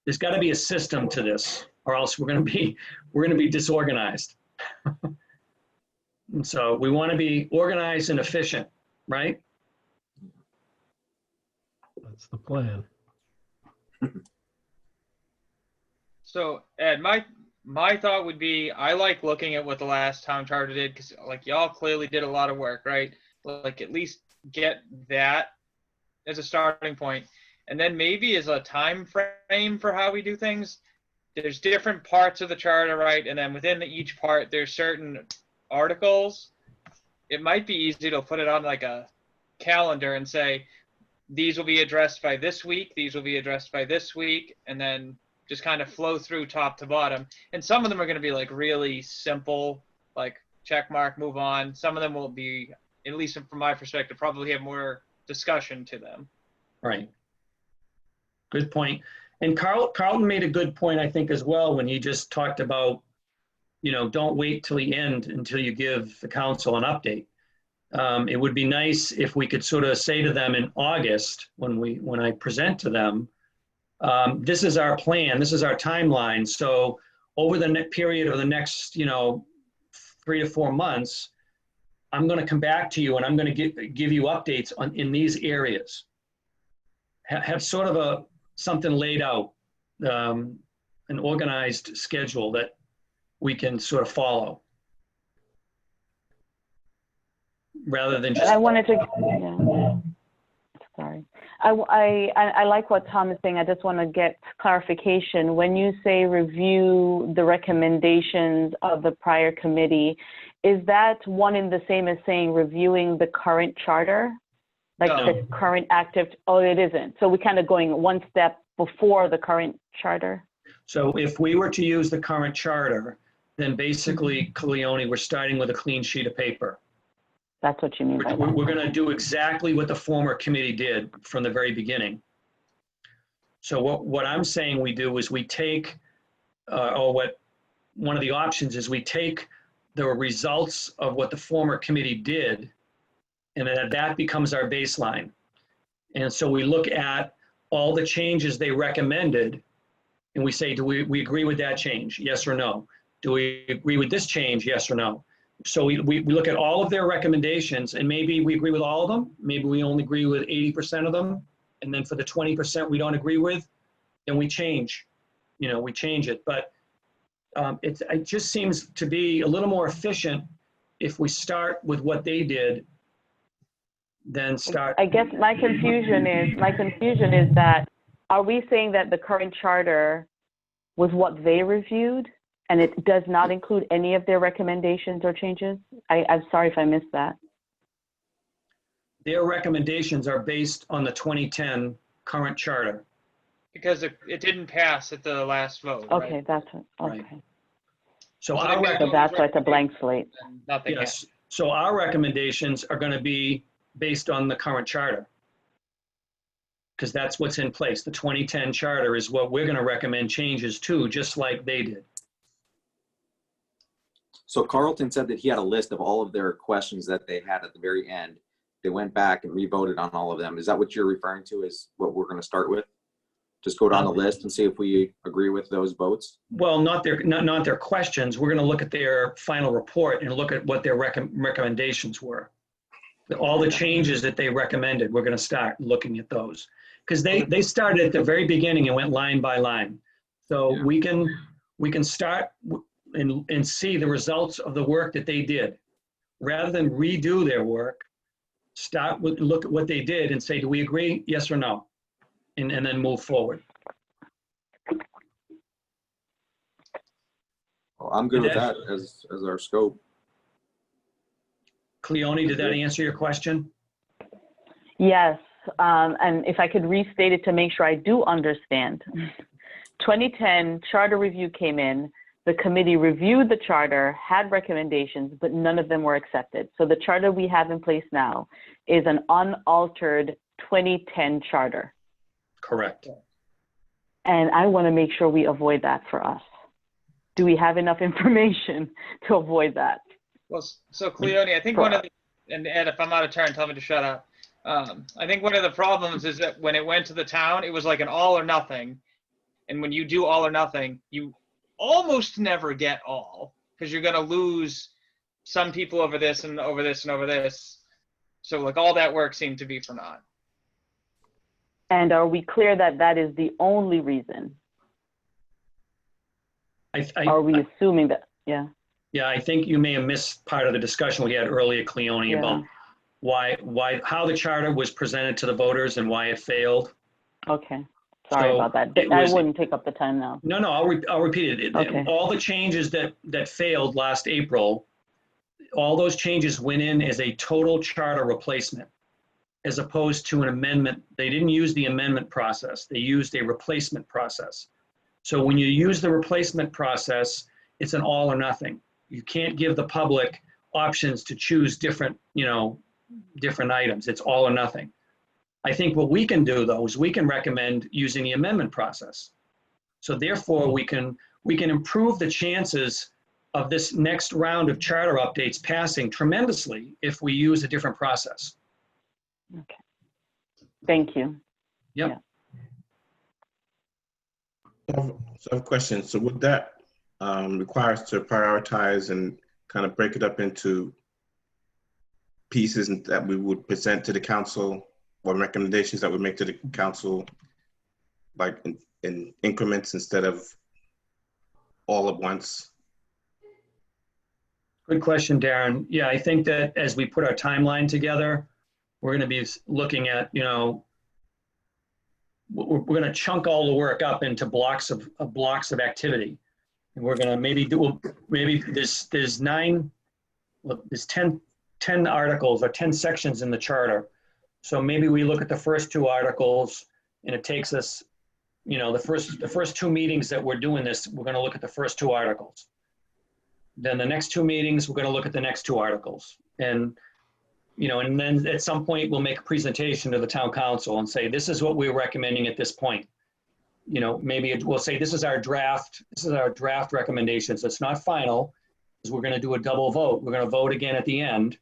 There's got to be a system to this, or else we're going to be disorganized. And so we want to be organized and efficient, right? That's the plan. So Ed, my thought would be, I like looking at what the last town charter did, because like y'all clearly did a lot of work, right? Like at least get that as a starting point. And then maybe as a time frame for how we do things, there's different parts of the charter, right? And then within each part, there's certain articles. It might be easy to put it on like a calendar and say, these will be addressed by this week, these will be addressed by this week, and then just kind of flow through top to bottom. And some of them are going to be like really simple, like check mark, move on. Some of them will be, at least from my perspective, probably have more discussion to them. Right. Good point. And Carlton made a good point, I think, as well, when he just talked about, you know, don't wait till the end until you give the council an update. It would be nice if we could sort of say to them in August, when I present to them, this is our plan, this is our timeline. So over the period of the next, you know, 3 to 4 months, I'm going to come back to you and I'm going to give you updates in these areas. Have sort of something laid out, an organized schedule that we can sort of follow, rather than just. I wanted to, yeah. Sorry. I like what Tom is saying. I just want to get clarification. When you say review the recommendations of the prior committee, is that one and the same as saying reviewing the current charter? Like No. the current active, oh, it isn't. So we're kind of going one step before the current charter? So if we were to use the current charter, then basically, Cleone, we're starting with a clean sheet of paper. That's what you mean by We're that. going to do exactly what the former committee did from the very beginning. So what I'm saying we do is we take, one of the options is we take the results of what the former committee did, and that becomes our baseline. And so we look at all the changes they recommended, and we say, do we agree with that change? Yes or no? Do we agree with this change? Yes or no? So we look at all of their recommendations, and maybe we agree with all of them. Maybe we only agree with 80% of them. And then for the 20% we don't agree with, then we change, we change it. But it just seems to be a little more efficient if we start with what they did than start. I guess my confusion is that, are we saying that the current charter was what they reviewed and it does not include any of their recommendations or changes? I'm sorry if I missed that. Their recommendations are based on the 2010 current charter. Because it didn't pass at the last vote. Okay, right? that's, okay. Right. So So our, they So that's why it's a blank slate. And nothing happened. yes, so our recommendations are going to be based on the current charter. because that's what's in place. The 2010 charter is what we're going to recommend changes to, just like they did. So Carlton said that he had a list of all of their questions that they had at the very end. They went back and re-voted on all of them. Is that what you're referring to is what we're going to start with? Just go down the list and see if we agree with those votes? Well, not their questions. We're going to look at their final report and look at what their recommendations were. All the changes that they recommended, we're going to start looking at those. Because they started at the very beginning and went line by line. So Yeah. we can start and see the results of the work that they did. Rather than redo their work, start with, look at what they did and say, do we agree? Yes or no? And then move forward. Well, I'm good with Did that as our scope. Cleone, did that answer your question? Yes, and if I could restate it to make sure I do understand. 2010 charter review came in, the committee reviewed the charter, had recommendations, but none of them were accepted. So the charter we have in place now is an unaltered 2010 charter. Correct. And I want to make sure we avoid that for us. Do we have enough information to avoid that? Well, so Cleone, I think one of the, and Ed, if I'm out of turn, tell me to shut up. I think one of the problems is that when it went to the town, it was like an all or nothing. And when you do all or nothing, you almost never get all, because you're going to lose some people over this and over this and over this. So like all that work seemed to be for naught. And are we clear that that is the only reason? Are we assuming that? Yeah. Yeah, I think you may have missed part of the discussion we had earlier, Cleone, about how the charter was presented to the voters and why it failed. Okay. Sorry So about that. it I was- wouldn't take up the time now. No, I'll repeat it. Okay. All the changes that failed last April, all those changes went in as a total charter replacement, as opposed to an amendment. They didn't use the amendment process. They used a replacement process. So when you use the replacement process, it's an all or nothing. You can't give the public options to choose different items. It's all or nothing. I think what we can do, though, is we can recommend using the amendment process. So therefore, we can improve the chances of this next round of charter updates passing tremendously if we use a different process. Okay. Thank you. Yep. So I have a question. So would that require us to prioritize and kind of break it up into pieces that we would present to the council, or recommendations that we make to the council, like in increments instead of all at once? Good question, Darren. Yeah, I think that as we put our timeline together, we're going to be looking at, we're going to chunk all the work up into blocks of activity. And we're going to maybe there's 10 articles or 10 sections in the charter. So maybe we look at the first 2 articles, and it takes us, the first 2 meetings that we're doing this, we're going to look at the first 2 articles. Then the next 2 meetings, we're going to look at the next 2 articles. And then at some point we'll make a presentation to the town council and say, this is what we're recommending at this point. Maybe we'll say, this is our draft recommendations. It's not final, because we're going to do a double vote. We're going to vote again at the end,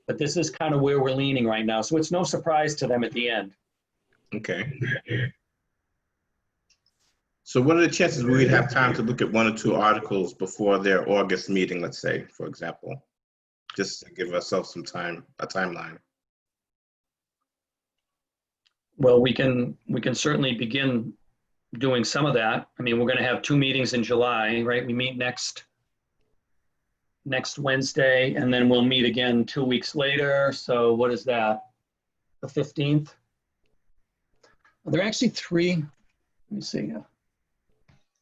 but this is kind of where we're leaning right now. So it's no surprise to them at the end. Okay. So what are the chances we'd have time to look at 1 or 2 articles before their August meeting, let's say, for example, just to give ourselves some time, a timeline? Well, we can certainly begin doing some of that. I mean, we're going to have 2 meetings in July, right? We meet next Wednesday, and then we'll meet again 2 weeks later. So what is that? The 15th? Are there actually 3? Let me see.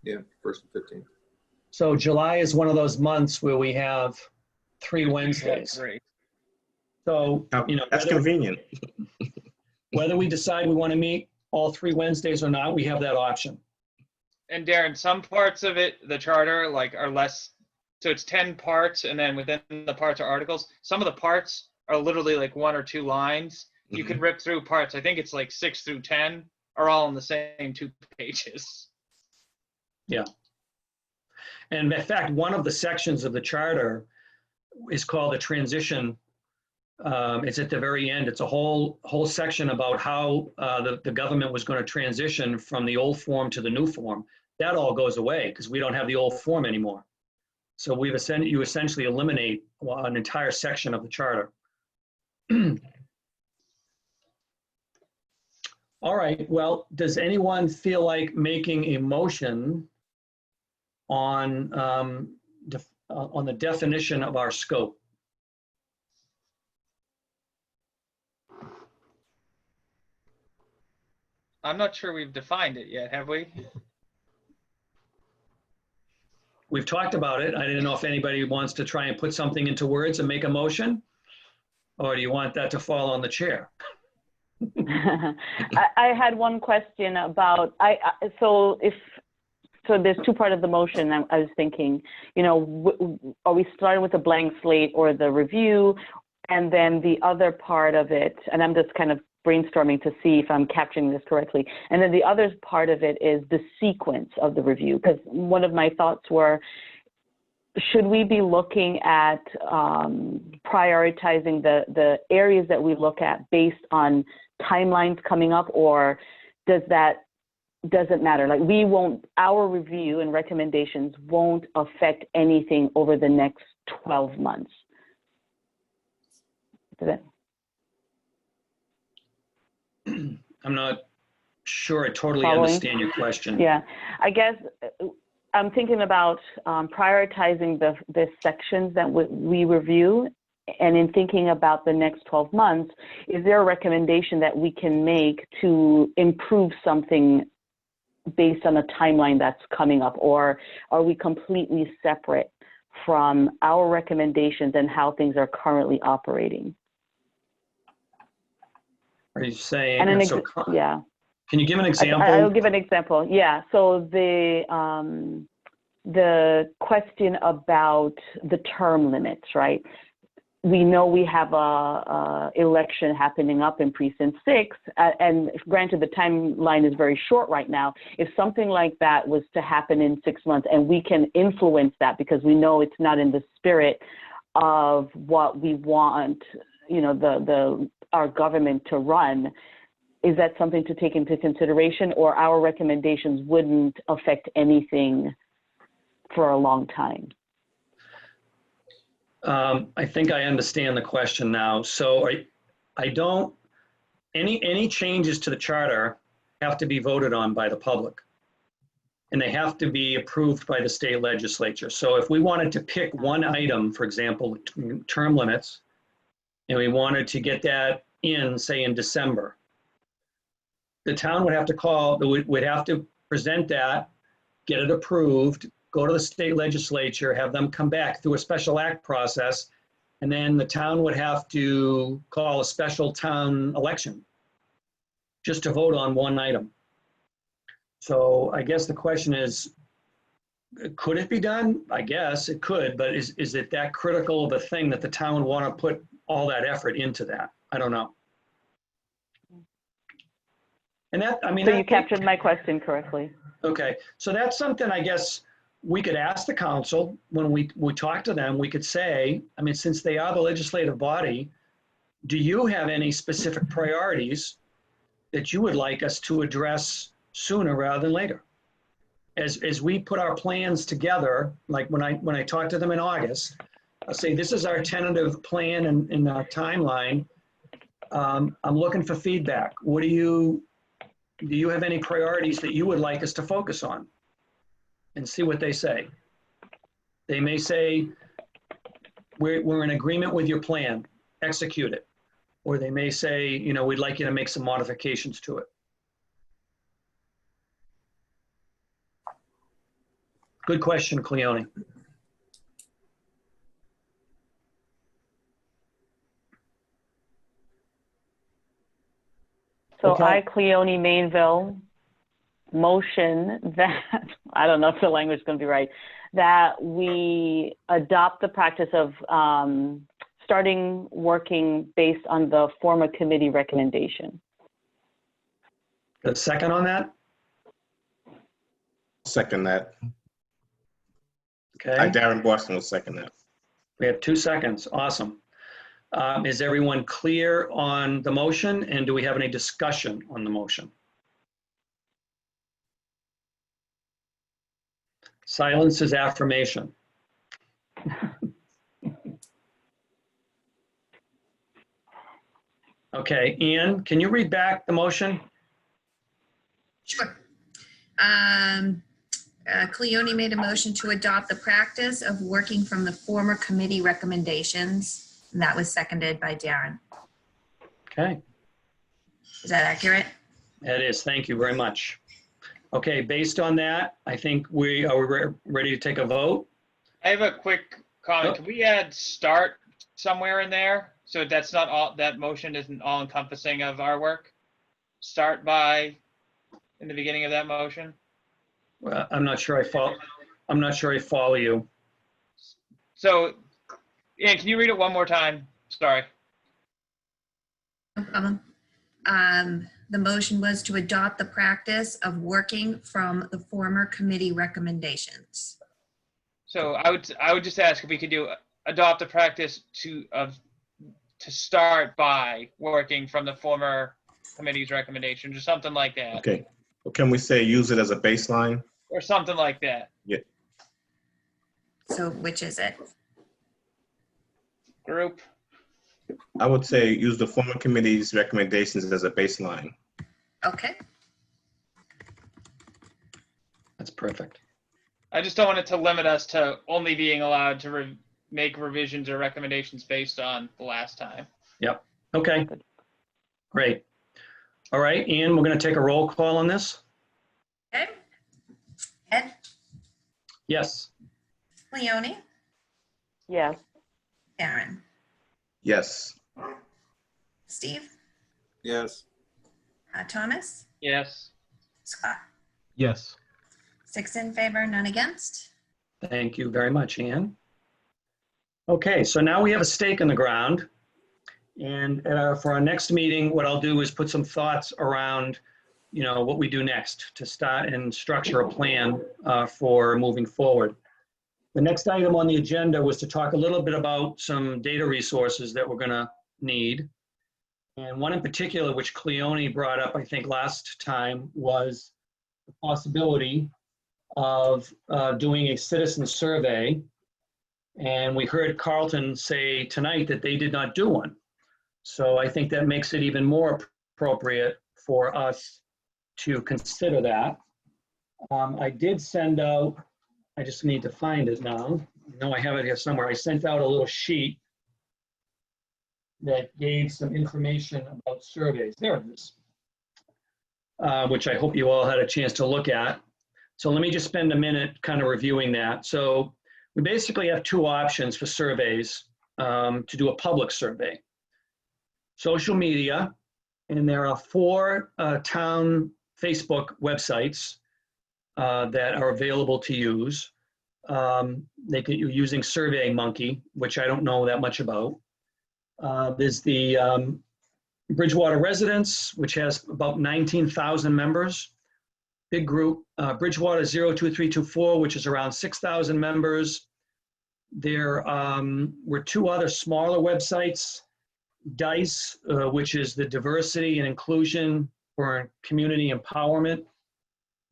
Yeah, 1st and 15th. So July is one of those months where we have 3 Wednesdays. Great. So, That's convenient. whether we decide we want to meet all 3 Wednesdays or not, we have that option. And Darren, some parts of it, the charter, are less, so it's 10 parts, and then within the parts are articles. Some of the parts are literally 1 or 2 lines. You could rip through parts. I think it's 6 through 10 are all on the same 2 pages. And in fact, one of the sections of the charter is called the transition. It's at the very end. It's a whole section about how the government was going to transition from the old form to the new form. That all goes away because we don't have the old form anymore. So you essentially eliminate an entire section of the charter. All right, well, does anyone feel like making a motion on the definition of our scope? I'm not sure we've defined it yet, have we? We've talked about it. I didn't know if anybody wants to try and put something into words and make a motion, or do you want that to fall on the chair? I had one question about, so there's 2 parts of the motion. I was thinking, are we starting with a blank slate or the review? And then the other part of it, and I'm just kind of brainstorming to see if I'm capturing this correctly. And then the other part of it is the sequence of the review, because one of my thoughts were, should we be looking at prioritizing the areas that we look at based on timelines coming up, or doesn't matter? Like our review and recommendations won't affect anything over the next 12 months. I'm not sure I totally Following? understand your question. Yeah, I guess I'm thinking about prioritizing the sections that we review, and in thinking about the next 12 months, is there a recommendation that we can make to improve something based on a timeline that's coming up, or are we completely separate from our recommendations and how things are currently operating? Are you saying, And yeah. Can you give an example? I'll give an example. Yeah. So the question about the term limits, right? We know we have a election happening up in precinct 6, and granted the timeline is very short right now. If something like that was to happen in 6 months, and we can influence that because we know it's not in the spirit of what we want, our government to run, is that something to take into consideration, or our recommendations wouldn't affect anything for a long time? I think I understand the question now. So any changes to the charter have to be voted on by the public, and they have to be approved by the state legislature. So if we wanted to pick one item, for example, term limits, and we wanted to get that in, say, in December, the town would have to present that, get it approved, go to the state legislature, have them come back through a special act process, and then the town would have to call a special town election just to vote on one item. So I guess the question is, could it be done? I guess it could, but is it that critical of a thing that the town would want to put all that effort into that? I don't know. And So you captured my question correctly. Okay, so that's something I guess we could ask the council when we talk to them. We could say, I mean, since they are the legislative body, do you have any specific priorities that you would like us to address sooner rather than later? As we put our plans together, like when I talk to them in August, I'll say, this is our tentative plan and our timeline. I'm looking for feedback. Do you have any priorities that you would like us to focus on? And see what they say. They may say, we're in agreement with your plan, execute it. Or they may say, we'd like you to make some modifications to it. Good question, Cleone. So Okay. I, Cleone Mainville, motion that, I don't know if the language is going to be right, that we adopt the practice of starting working based on the former committee recommendation. A second on that? Second that. Okay, Darren Boston will second that. we have 2 seconds. Awesome. Is everyone clear on the motion, and do we have any discussion on the motion? Silence is affirmation. Okay, Ian, can you read back the motion? Sure. Cleone made a motion to adopt the practice of working from the former committee recommendations. And that was seconded by Darren. Okay, Is that accurate? that is, thank you very much. Okay, based on that, I think we are ready to take a vote. I have a quick comment. Oh. Can we add start somewhere in there? So that's not all, that motion isn't all encompassing of our work? Start by in the beginning of that motion? Well, I'm not sure I follow you. So, Ian, can you read it one more time? Sorry. No problem. The motion was to adopt the practice of working from the former committee recommendations. So I would just ask if we could adopt a practice to start by working from the former committee's recommendations or something like that. Okay. Well, can we say use it as a baseline? Or something like that. So which is it? Group. I would say use the former committee's recommendations as a baseline. Okay. That's perfect. I just don't want it to limit us to only being allowed to make revisions or recommendations based on the last time. Yep. Okay. Great. All right, Ian, we're going to take a roll call on this. Okay. Ed, Yes. Leone, Yes. Darren, Yes. Steve, Yes. Thomas, Yes. Scott. Yes. 6 in favor, none against. Thank you very much, Ian. Okay, so now we have a stake in the ground. And for our next meeting, what I'll do is put some thoughts around, what we do next to start and structure a plan for moving forward. The next item on the agenda was to talk a little bit about some data resources that we're going to need. And one in particular, which Cleone brought up, I think, last time, was the possibility of doing a citizen survey. And we heard Carlton say tonight that they did not do one. So I think that makes it even more appropriate for us to consider that. I did send out, I just need to find it now. I know I have it here somewhere. I sent out a little sheet that gave some information about surveys. There it is, which I hope you all had a chance to look at. So let me just spend a minute kind of reviewing that. So we basically have 2 options for surveys to do a public survey. Social media, and there are 4 town Facebook websites that are available to use. You're using SurveyMonkey, which I don't know that much about. There's the Bridgewater Residents, which has about 19,000 members. Big group. Bridgewater 02324, which is around 6,000 members. There were 2 other smaller websites. DICE, which is the Diversity and Inclusion for Community Empowerment,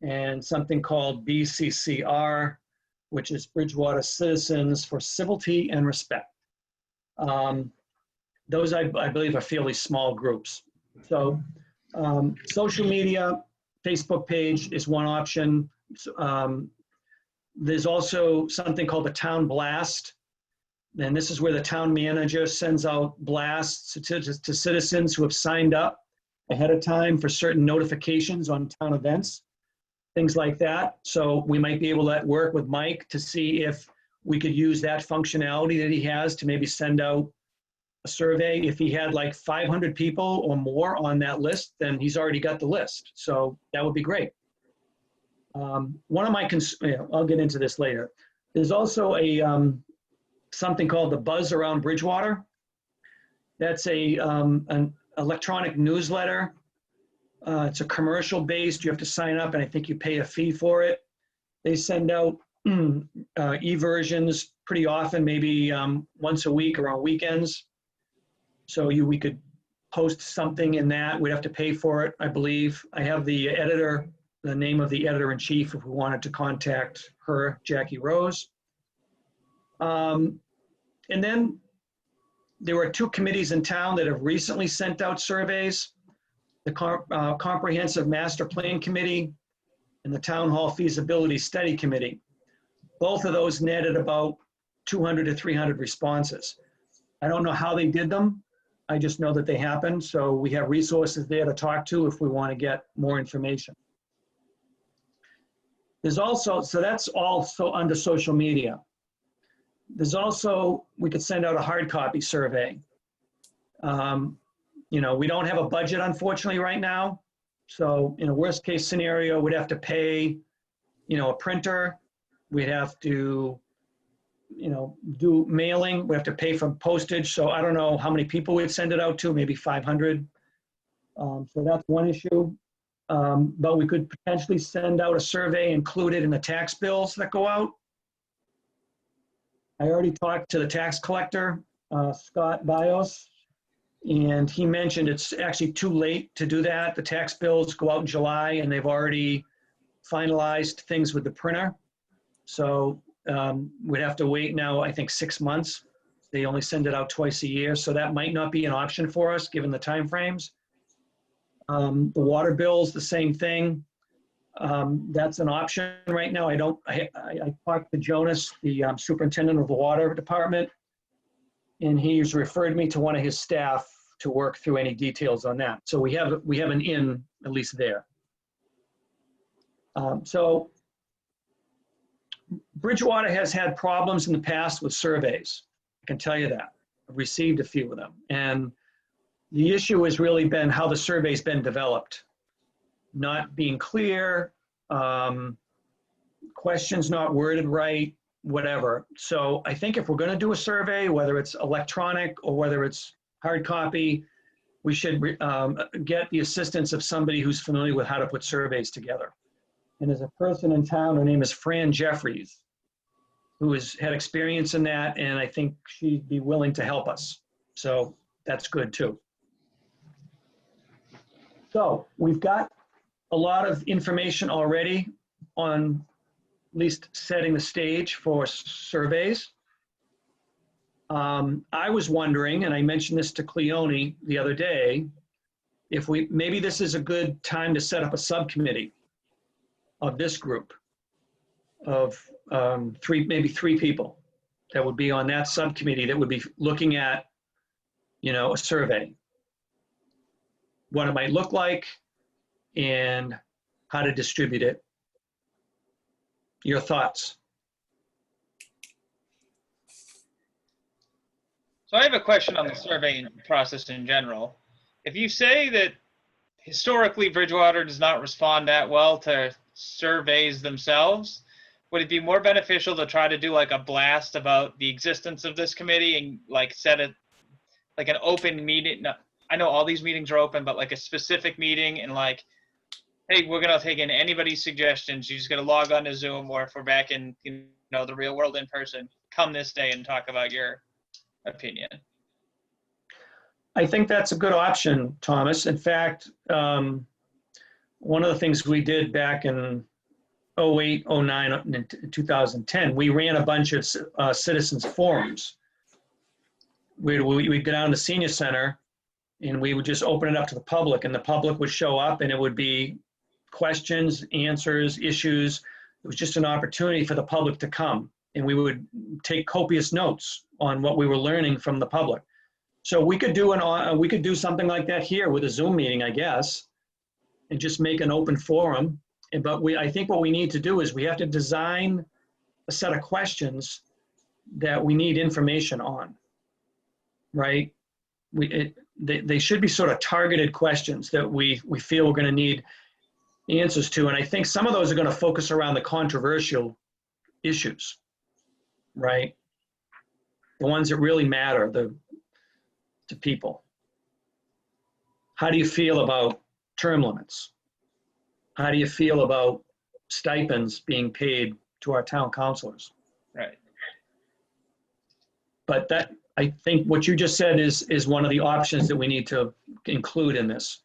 and something called BCCR, which is Bridgewater Citizens for Civility and Respect. Those, I believe, are fairly small groups. So social media, Facebook page is one option. There's also something called the Town Blast. And this is where the town manager sends out blasts to citizens who have signed up ahead of time for certain notifications on town events, things like that. So we might be able to work with Mike to see if we could use that functionality that he has to maybe send out a survey. If he had like 500 people or more on that list, then he's already got the list. So that would be great. One of my, I'll get into this later. There's also a, something called the Buzz Around Bridgewater. That's an electronic newsletter It's a commercial based. You have to sign up and I think you pay a fee for it. They send out e-versions pretty often, maybe once a week or on weekends. So we could post something in that. We'd have to pay for it, I believe. I have the editor, the name of the editor-in-chief if we wanted to contact her, Jackie Rose. And then there were 2 committees in town that have recently sent out surveys. The Comprehensive Master Plan Committee and the Town Hall Feasibility Study Committee. Both of those netted about 200 to 300 responses. I don't know how they did them. I just know that they happened. So we have resources there to talk to if we want to get more information. There's also, so that's also under social media. There's also, we could send out a hard copy survey. You know, we don't have a budget, unfortunately, right now. So in a worst case scenario, we'd have to pay, you know, a printer. We'd have to, you know, do mailing. We have to pay for postage. So I don't know how many people we'd send it out to, maybe 500. So that's one issue. But we could potentially send out a survey included in the tax bills that go out. I already talked to the tax collector, Scott Bios, and he mentioned it's actually too late to do that. The tax bills go out in July and they've already finalized things with the printer. So we'd have to wait now, I think 6 months. They only send it out twice a year. So that might not be an option for us given the timeframes. The water bills, the same thing. That's an option right now. I talked to Jonas, the superintendent of the water department, and he's referred me to one of his staff to work through any details on that. So we have an in, at least there. So Bridgewater has had problems in the past with surveys. I can tell you that. I've received a few of them. And the issue has really been how the survey's been developed. Not being clear, questions not worded right, whatever. So I think if we're going to do a survey, whether it's electronic or whether it's hard copy, we should get the assistance of somebody who's familiar with how to put surveys together. And there's a person in town, her name is Fran Jeffries, who has had experience in that, and I think she'd be willing to help us. So that's good too. So we've got a lot of information already on at least setting the stage for surveys. I was wondering, and I mentioned this to Cleone the other day, if maybe this is a good time to set up a subcommittee of this group of maybe three people that would be on that subcommittee that would be looking at, you know, a survey, what it might look like and how to distribute it. Your thoughts? So I have a question on the surveying process in general. If you say that historically Bridgewater does not respond that well to surveys themselves, would it be more beneficial to try to do like a blast about the existence of this committee and like set it like an open meeting? I know all these meetings are open, but like a specific meeting and like, hey, we're going to take in anybody's suggestions. You just got to log on to Zoom, or if we're back in, you know, the real world in person, come this day and talk about your opinion. I think that's a good option, Thomas. In fact, one of the things we did back in 08, 09, and 2010, we ran a bunch of citizens forums. We'd go down to the senior center and we would just open it up to the public, and the public would show up and it would be questions, answers, issues. It was just an opportunity for the public to come, and we would take copious notes on what we were learning from the public. So we could do something like that here with a Zoom meeting, I guess, and just make an open forum. But I think what we need to do is we have to design a set of questions that we need information on, right? They should be sort of targeted questions that we feel we're going to need answers to. And I think some of those are going to focus around the controversial issues, right? The ones that really matter to people. How do you feel about term limits? How do you feel about stipends being paid to our town councilors? Right. But that, I think what you just said is one of the options that we need to include in this.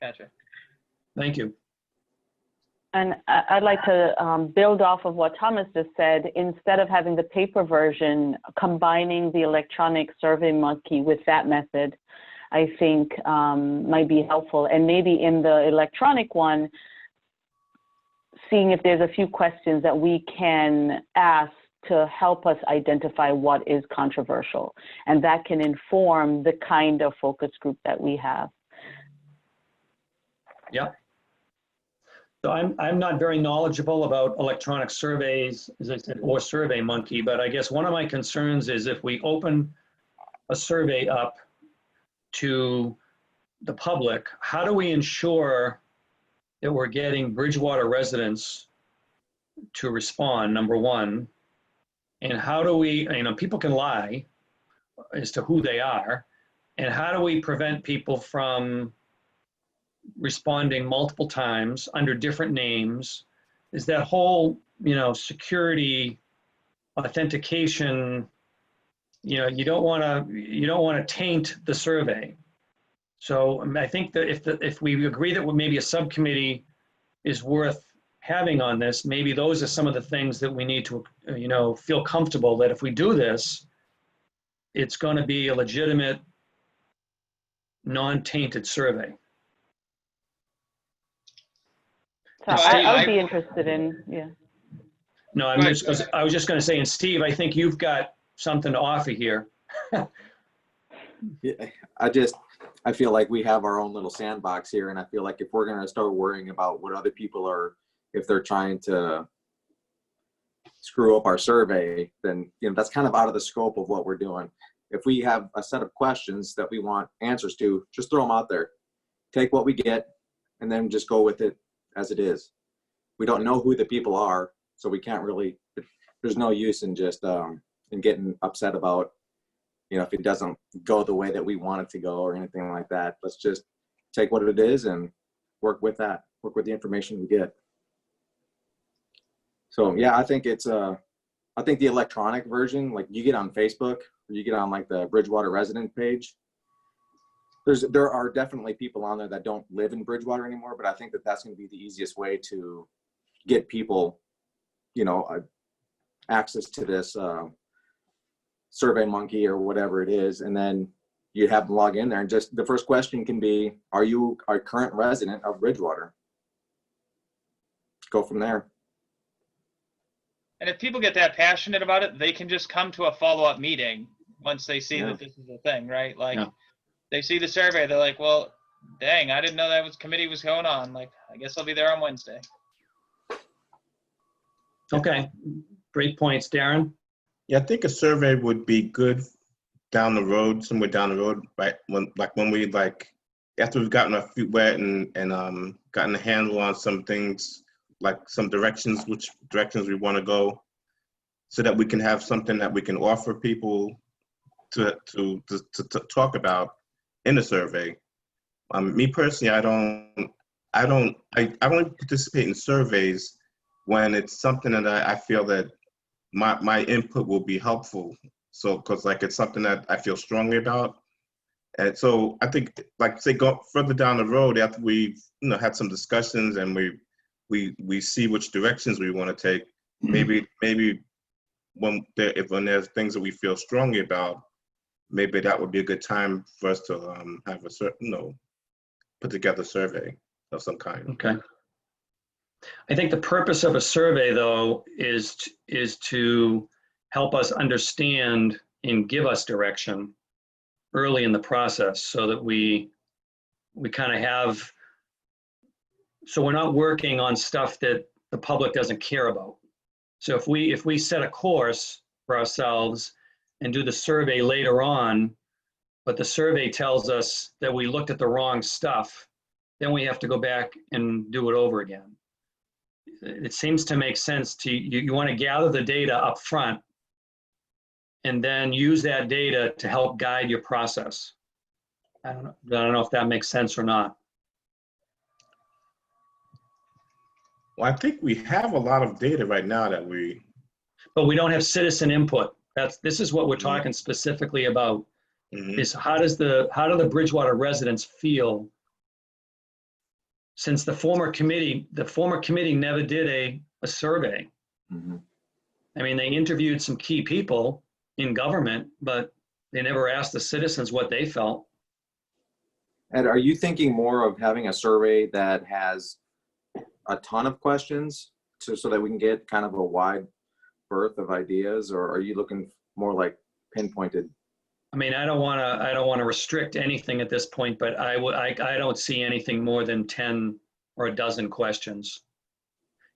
Gotcha. Thank you. And I'd like to build off of what Thomas just said. Instead of having the paper version, combining the electronic Survey Monkey with that method, I think might be helpful. And maybe in the electronic one, seeing if there's a few questions that we can ask to help us identify what is controversial. And that can inform the kind of focus group that we have. Yeah. So I'm not very knowledgeable about electronic surveys, as I said, or Survey Monkey, but I guess one of my concerns is if we open a survey up to the public, how do we ensure that we're getting Bridgewater residents to respond, number one? And how do we, people can lie as to who they are, and how do we prevent people from responding multiple times under different names? Is that whole, security authentication, you don't want to taint the survey. So I think that if we agree that maybe a subcommittee is worth having on this, maybe those are some of the things that we need to, feel comfortable that if we do this, it's going to be a legitimate, non-tainted survey. So I would be interested in, yeah. No, I was just going to say, and Steve, I think you've got something to offer here. Yeah, I feel like we have our own little sandbox here, and I feel like if we're going to start worrying about what other people are, if they're trying to screw up our survey, then that's kind of out of the scope of what we're doing. If we have a set of questions that we want answers to, just throw them out there. Take what we get, and then just go with it as it is. We don't know who the people are, so we can't really. There's no use in just in getting upset about, if it doesn't go the way that we want it to go or anything like that. Let's just take what it is and work with that. Work with the information we get. So yeah, I think I think the electronic version, like you get on Facebook, or you get on like the Bridgewater resident page. There are definitely people on there that don't live in Bridgewater anymore, but I think that that's going to be the easiest way to get people, access to this Survey Monkey or whatever it is, and then you have them log in there, and just the first question can be, are you a current resident of Bridgewater? Go from there. And if people get that passionate about it, they can just come to a follow-up meeting once they see that this is a thing, right? Like, they see the survey, they're like, well, dang, I didn't know that committee was going on. Like, I guess I'll be there on Wednesday. Okay, great points, Darren. Yeah, I think a survey would be good down the road, somewhere down the road, right? When we after we've gotten our feet wet and gotten a handle on some things, like some directions, which directions we want to go, so that we can have something that we can offer people to talk about in the survey. Me personally, I don't participate in surveys when it's something that I feel that my input will be helpful. So, because it's something that I feel strongly about. And so I think, say, go further down the road after we've had some discussions and we see which directions we want to take, maybe when there's things that we feel strongly about, maybe that would be a good time for us to have a certain, put together a survey of some kind. Okay. I think the purpose of a survey, though, is to help us understand and give us direction early in the process, so that we kind of have, so we're not working on stuff that the public doesn't care about. So if we set a course for ourselves and do the survey later on, but the survey tells us that we looked at the wrong stuff, then we have to go back and do it over again. It seems to make sense to you want to gather the data up front and then use that data to help guide your process. I don't know if that makes sense or not. Well, I think we have a lot of data right now that we, But we don't have citizen input. This is what we're talking specifically about, mhm. is how do the Bridgewater residents feel since the former committee never did a survey. Mhm. I mean, they interviewed some key people in government, but they never asked the citizens what they felt. And are you thinking more of having a survey that has a ton of questions so that we can get kind of a wide berth of ideas, or are you looking more like pinpointed? I mean, I don't want to restrict anything at this point, but I don't see anything more than 10 or a dozen questions.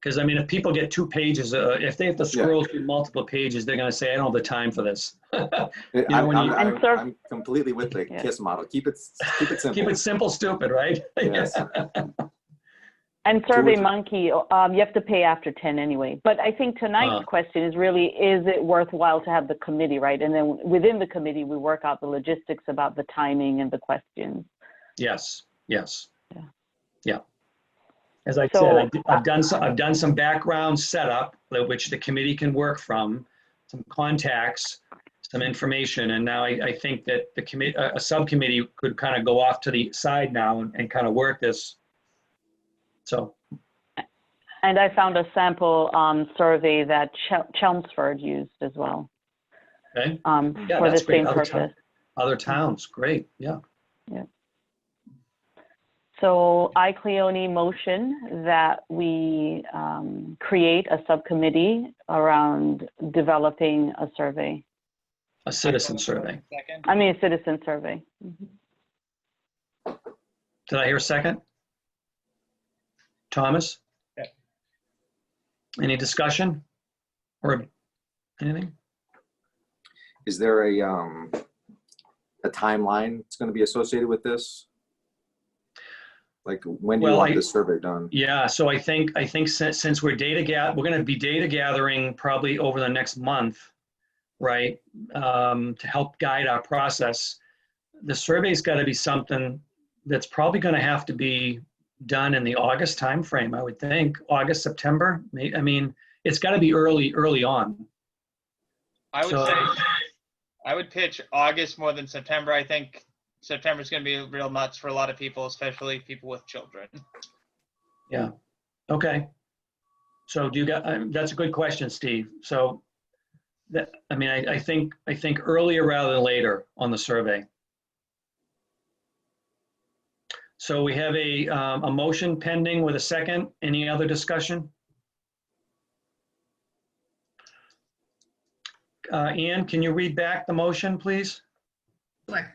Because I mean, if people get 2 pages, if they have to scroll through multiple pages, they're going to say, I don't have the time for this. You know, when you- I'm completely with the Yeah. KISS model. Keep it simple. Keep it simple, stupid, right? Yes. And SurveyMonkey, you have to pay after 10 anyway. But I think tonight's question is really, is it worthwhile to have the committee, right? And then within the committee, we work out the logistics about the timing and the questions. Yes, yes. Yeah. Yeah. As I So, said, I've done some background setup which the committee can work from, some contacts, some information, and now I think that a subcommittee could kind of go off to the side now and kind of work this. So, And I found a sample survey that Chelmsford used as well okay, Yeah, for the that's great. same purpose. Other towns, great, yeah. So I, Cleone, motion that we create a subcommittee around developing a survey. A citizen survey. Second. I mean, a citizen survey. Mhm. Did I hear a second? Thomas? Yeah. Any discussion or anything? Is there a timeline that's going to be associated with this? Like, when do you Well, want this survey done? Yeah, so I think since we're we're going to be data gathering probably over the next month, right? To help guide our process. The survey's got to be something that's probably going to have to be done in the August timeframe, I would think. August, September. I mean, it's got to be early on. I would So- say, I would pitch August more than September. I think September is going to be real nuts for a lot of people, especially people with children. Okay. So do you got? That's a good question, Steve. So that I mean, I think earlier rather than later on the survey. So we have a motion pending with a second. Any other discussion? Ann, can you read back the motion, please? Sure.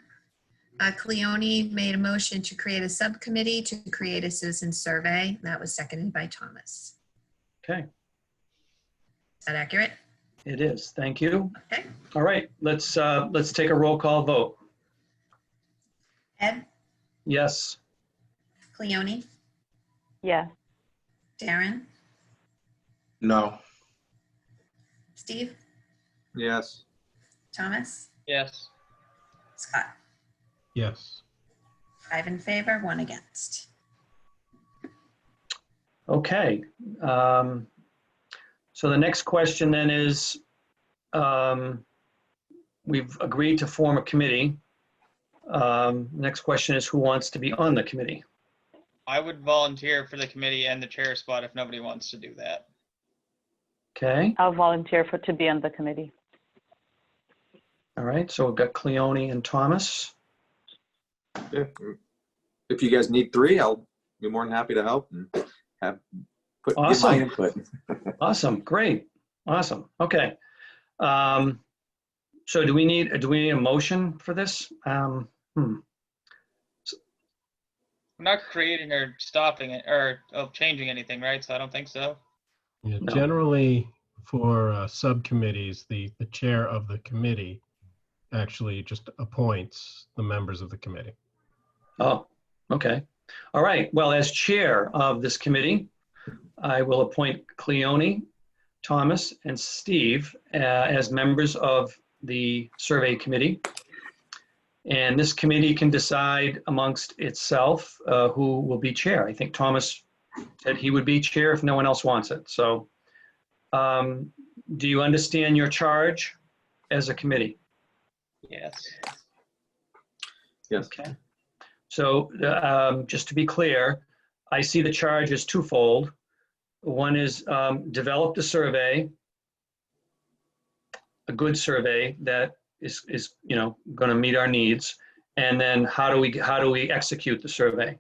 Cleone made a motion to create a subcommittee to create a citizen survey. That was seconded by Thomas. Okay, Is that accurate? it is. Thank you. Okay. All right, let's take a roll call vote. Ed, Yes. Cleone, Yeah. Darren, No. Steve, Yes. Thomas, Yes. Scott. Yes. 5 in favor, 1 against. Okay. So the next question then is, we've agreed to form a committee. Next question is, who wants to be on the committee? I would volunteer for the committee and the chair spot if nobody wants to do that. Okay, I'll volunteer to be on the committee. all right, so we've got Cleone and Thomas. Yeah. If you guys need 3, I'll be more than happy to help and give my Awesome. input. Awesome, great, awesome, okay. So do we need a motion for this? We're not creating or stopping it or changing anything, right? So I don't think so. Yeah, No. generally, for subcommittees, the chair of the committee actually just appoints the members of the committee. Oh, okay. All right. Well, as chair of this committee, I will appoint Cleone, Thomas, and Steve as members of the survey committee. And this committee can decide amongst itself who will be chair. I think Thomas said he would be chair if no one else wants it. So do you understand your charge as a committee? Yes. Yes. Okay. So just to be clear, I see the charge as twofold. One is develop the survey, a good survey that is going to meet our needs, and then how do we execute the survey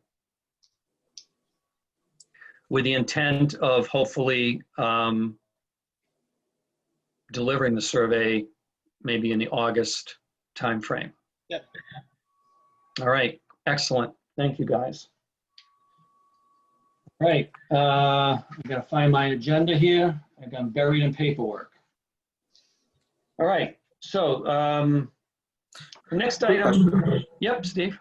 with the intent of hopefully delivering the survey maybe in the August timeframe. Yep. All right, excellent. Thank you, guys. All right, I gotta find my agenda here. I'm buried in paperwork. All right, so the next item. Yep, Steve.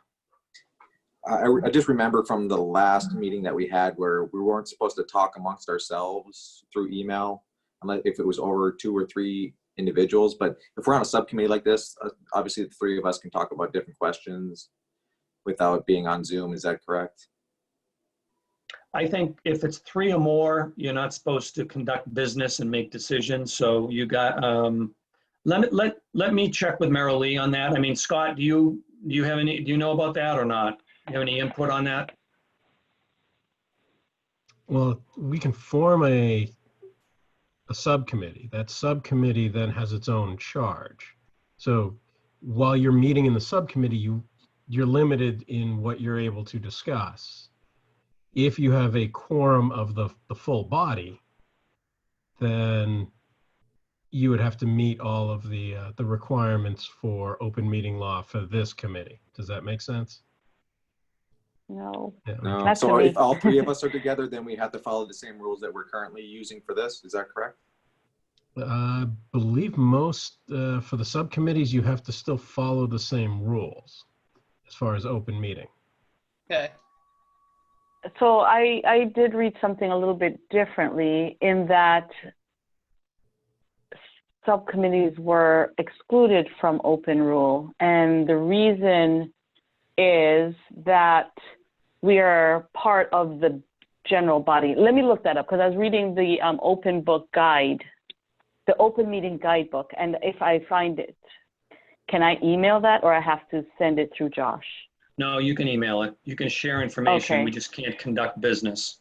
I just remember from the last meeting that we had where we weren't supposed to talk amongst ourselves through email, unless if it was over 2 or 3 individuals. But if we're on a subcommittee like this, obviously the 3 of us can talk about different questions without being on Zoom. Is that correct? I think if it's 3 or more, you're not supposed to conduct business and make decisions. So you got, let me check with Merrill Lee on that. I mean, Scott, do you know about that or not? Do you have any input on that? Well, we can form a subcommittee. That subcommittee then has its own charge. So while you're meeting in the subcommittee, you're limited in what you're able to discuss. If you have a quorum of the full body, then you would have to meet all of the requirements for open meeting law for this committee. Does that make sense? No. Yeah. No. Not So to me. if all 3 of us are together, then we have to follow the same rules that we're currently using for this. Is that correct? I believe most, for the subcommittees, you have to still follow the same rules as far as open meeting. Okay. So I did read something a little bit differently in that subcommittees were excluded from open rule. And the reason is that we are part of the general body. Let me look that up because I was reading the open book guide, the open meeting guidebook. And if I find it, can I email that or I have to send it through Josh? No, you can email it. You can share information. Okay. We just can't conduct business.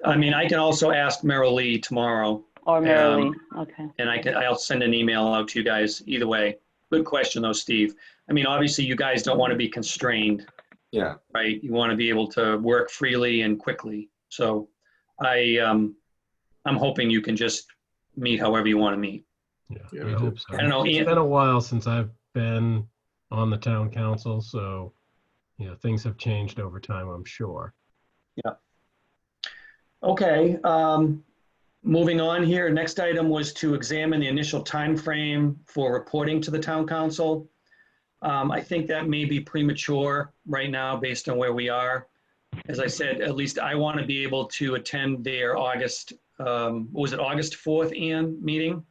I mean, I can also ask Merrill Lee tomorrow, Or Merrill Lee, okay. and I'll send an email out to you guys either way. Good question though, Steve. I mean, obviously you guys don't want to be constrained, Yeah. right? You want to be able to work freely and quickly. So I'm hoping you can just meet however you want to meet. Yeah, I hope so. I don't know, It's Ian- been a while since I've been on the town council, so things have changed over time, I'm sure. Okay, moving on here. Next item was to examine the initial time frame for reporting to the town council. I think that may be premature right now based on where we are. As I said, at least I want to be able to attend their August, was it August 4th, Ian, meeting?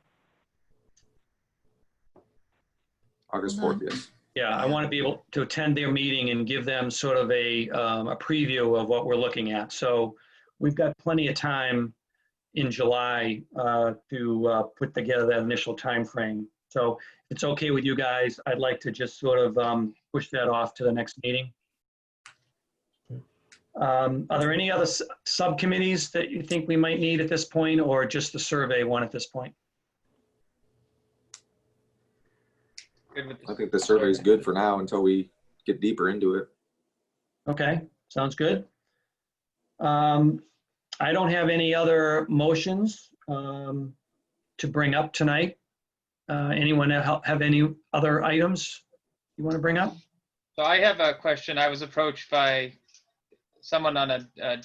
August 4th, yes. Yeah, I want to be able to attend their meeting and give them sort of a preview of what we're looking at. So we've got plenty of time in July to put together that initial time frame. So if it's okay with you guys, I'd like to just sort of push that off to the next meeting. Are there any other subcommittees that you think we might need at this point, or just the survey one at this point? Good with I think the survey is good for now until we get deeper into it. Okay, sounds good. I don't have any other motions to bring up tonight. Anyone have any other items you want to bring up? So I have a question. I was approached by someone on a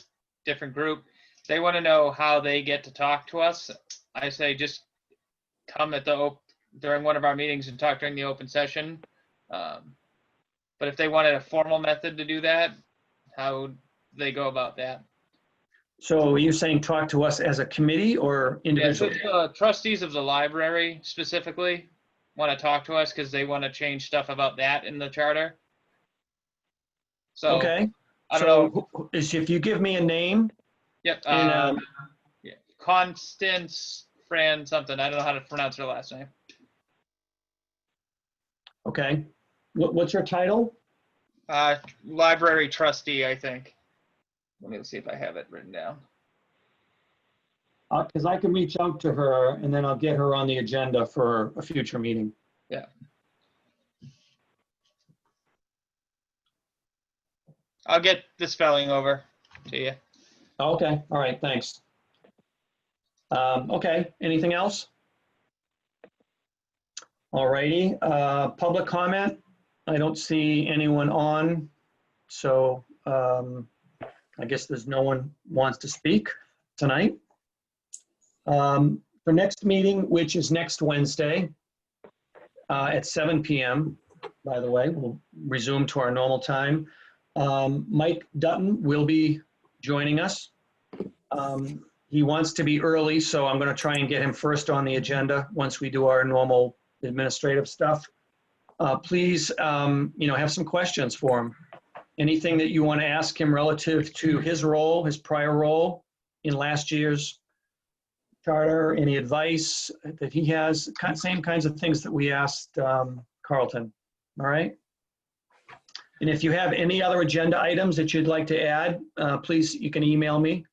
different group. They want to know how they get to talk to us. I say just come at during one of our meetings and talk during the open session. But if they wanted a formal method to do that, how would they go about that? So are you saying talk to us as a committee or Yes, individually? the trustees of the library specifically want to talk to us because they want to change stuff about that in the charter. So Okay, I don't know. so if you give me a name, Yep. And, Yeah. Constance Fran something. I don't know how to pronounce her last name. Okay. What's your title? Library trustee, I think. Let me see if I have it written down. Because I can reach out to her and then I'll get her on the agenda for a future meeting. Yeah. I'll get the spelling over to you. Okay, all right, thanks. Okay, anything else? All righty, public comment. I don't see anyone on, so I guess there's no one wants to speak tonight. For next meeting, which is next Wednesday at 7 p.m., by the way, we'll resume to our normal time. Mike Dutton will be joining us. He wants to be early, so I'm going to try and get him first on the agenda once we do our normal administrative stuff. Please, have some questions for him. Anything that you want to ask him relative to his role, his prior role in last year's charter, any advice that he has, same kinds of things that we asked Carlton. All right? And if you have any other agenda items that you'd like to add, please, you can email me.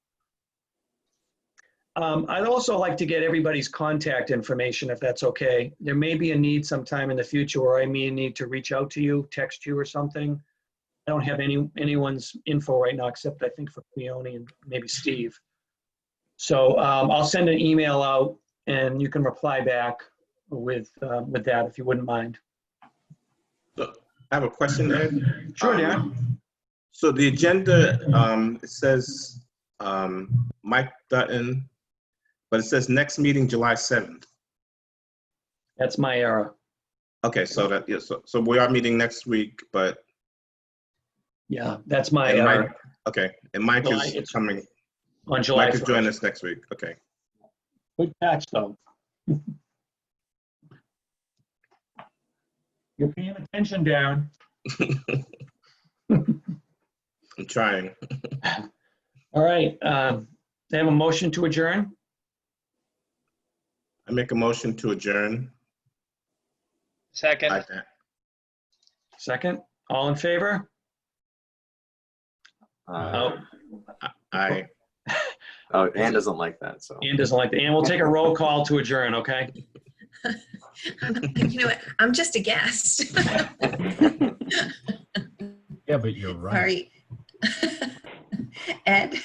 I'd also like to get everybody's contact information, if that's okay. There may be a need sometime in the future where I may need to reach out to you, text you or something. I don't have anyone's info right now, except I think for Leone and maybe Steve. So I'll send an email out and you can reply back with that if you wouldn't mind. So I have a question, Ed. Sure, Darren. So the agenda, it says Mike Dutton, but it says next meeting July 7th. That's my error. Okay, so that, yeah, so we are meeting next week, but. Yeah, that's my and error. Mike, okay, and Mike July, is it's coming, on July Mike is 1st. joining us next week, okay. Good catch, though. You're paying attention, Darren. I'm trying. All right. They have a motion to adjourn. I make a motion to adjourn. Second. Like that. Second. All in favor? Oh, Aye. Oh, Ann doesn't like that, so. Ian doesn't like that. And we'll take a roll call to adjourn, okay? You know what? I'm just a guest. Yeah, but you're right. Sorry. Ed,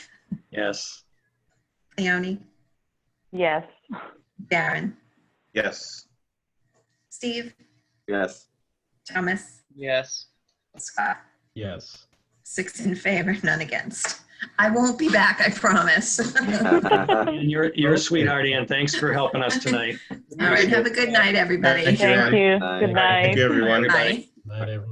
Yes. Leone, Yes. Darren, Yes. Steve, Yes. Thomas, Yes. Scott. Yes. 6 in favor, none against. I won't be back, I promise. And you're a sweetheart, Ian. Thanks for helping us tonight. All right, have a good night, everybody. Thank you, Thank Ann. you. Bye. Good night. Thank you, everyone. Bye. Night, everyone.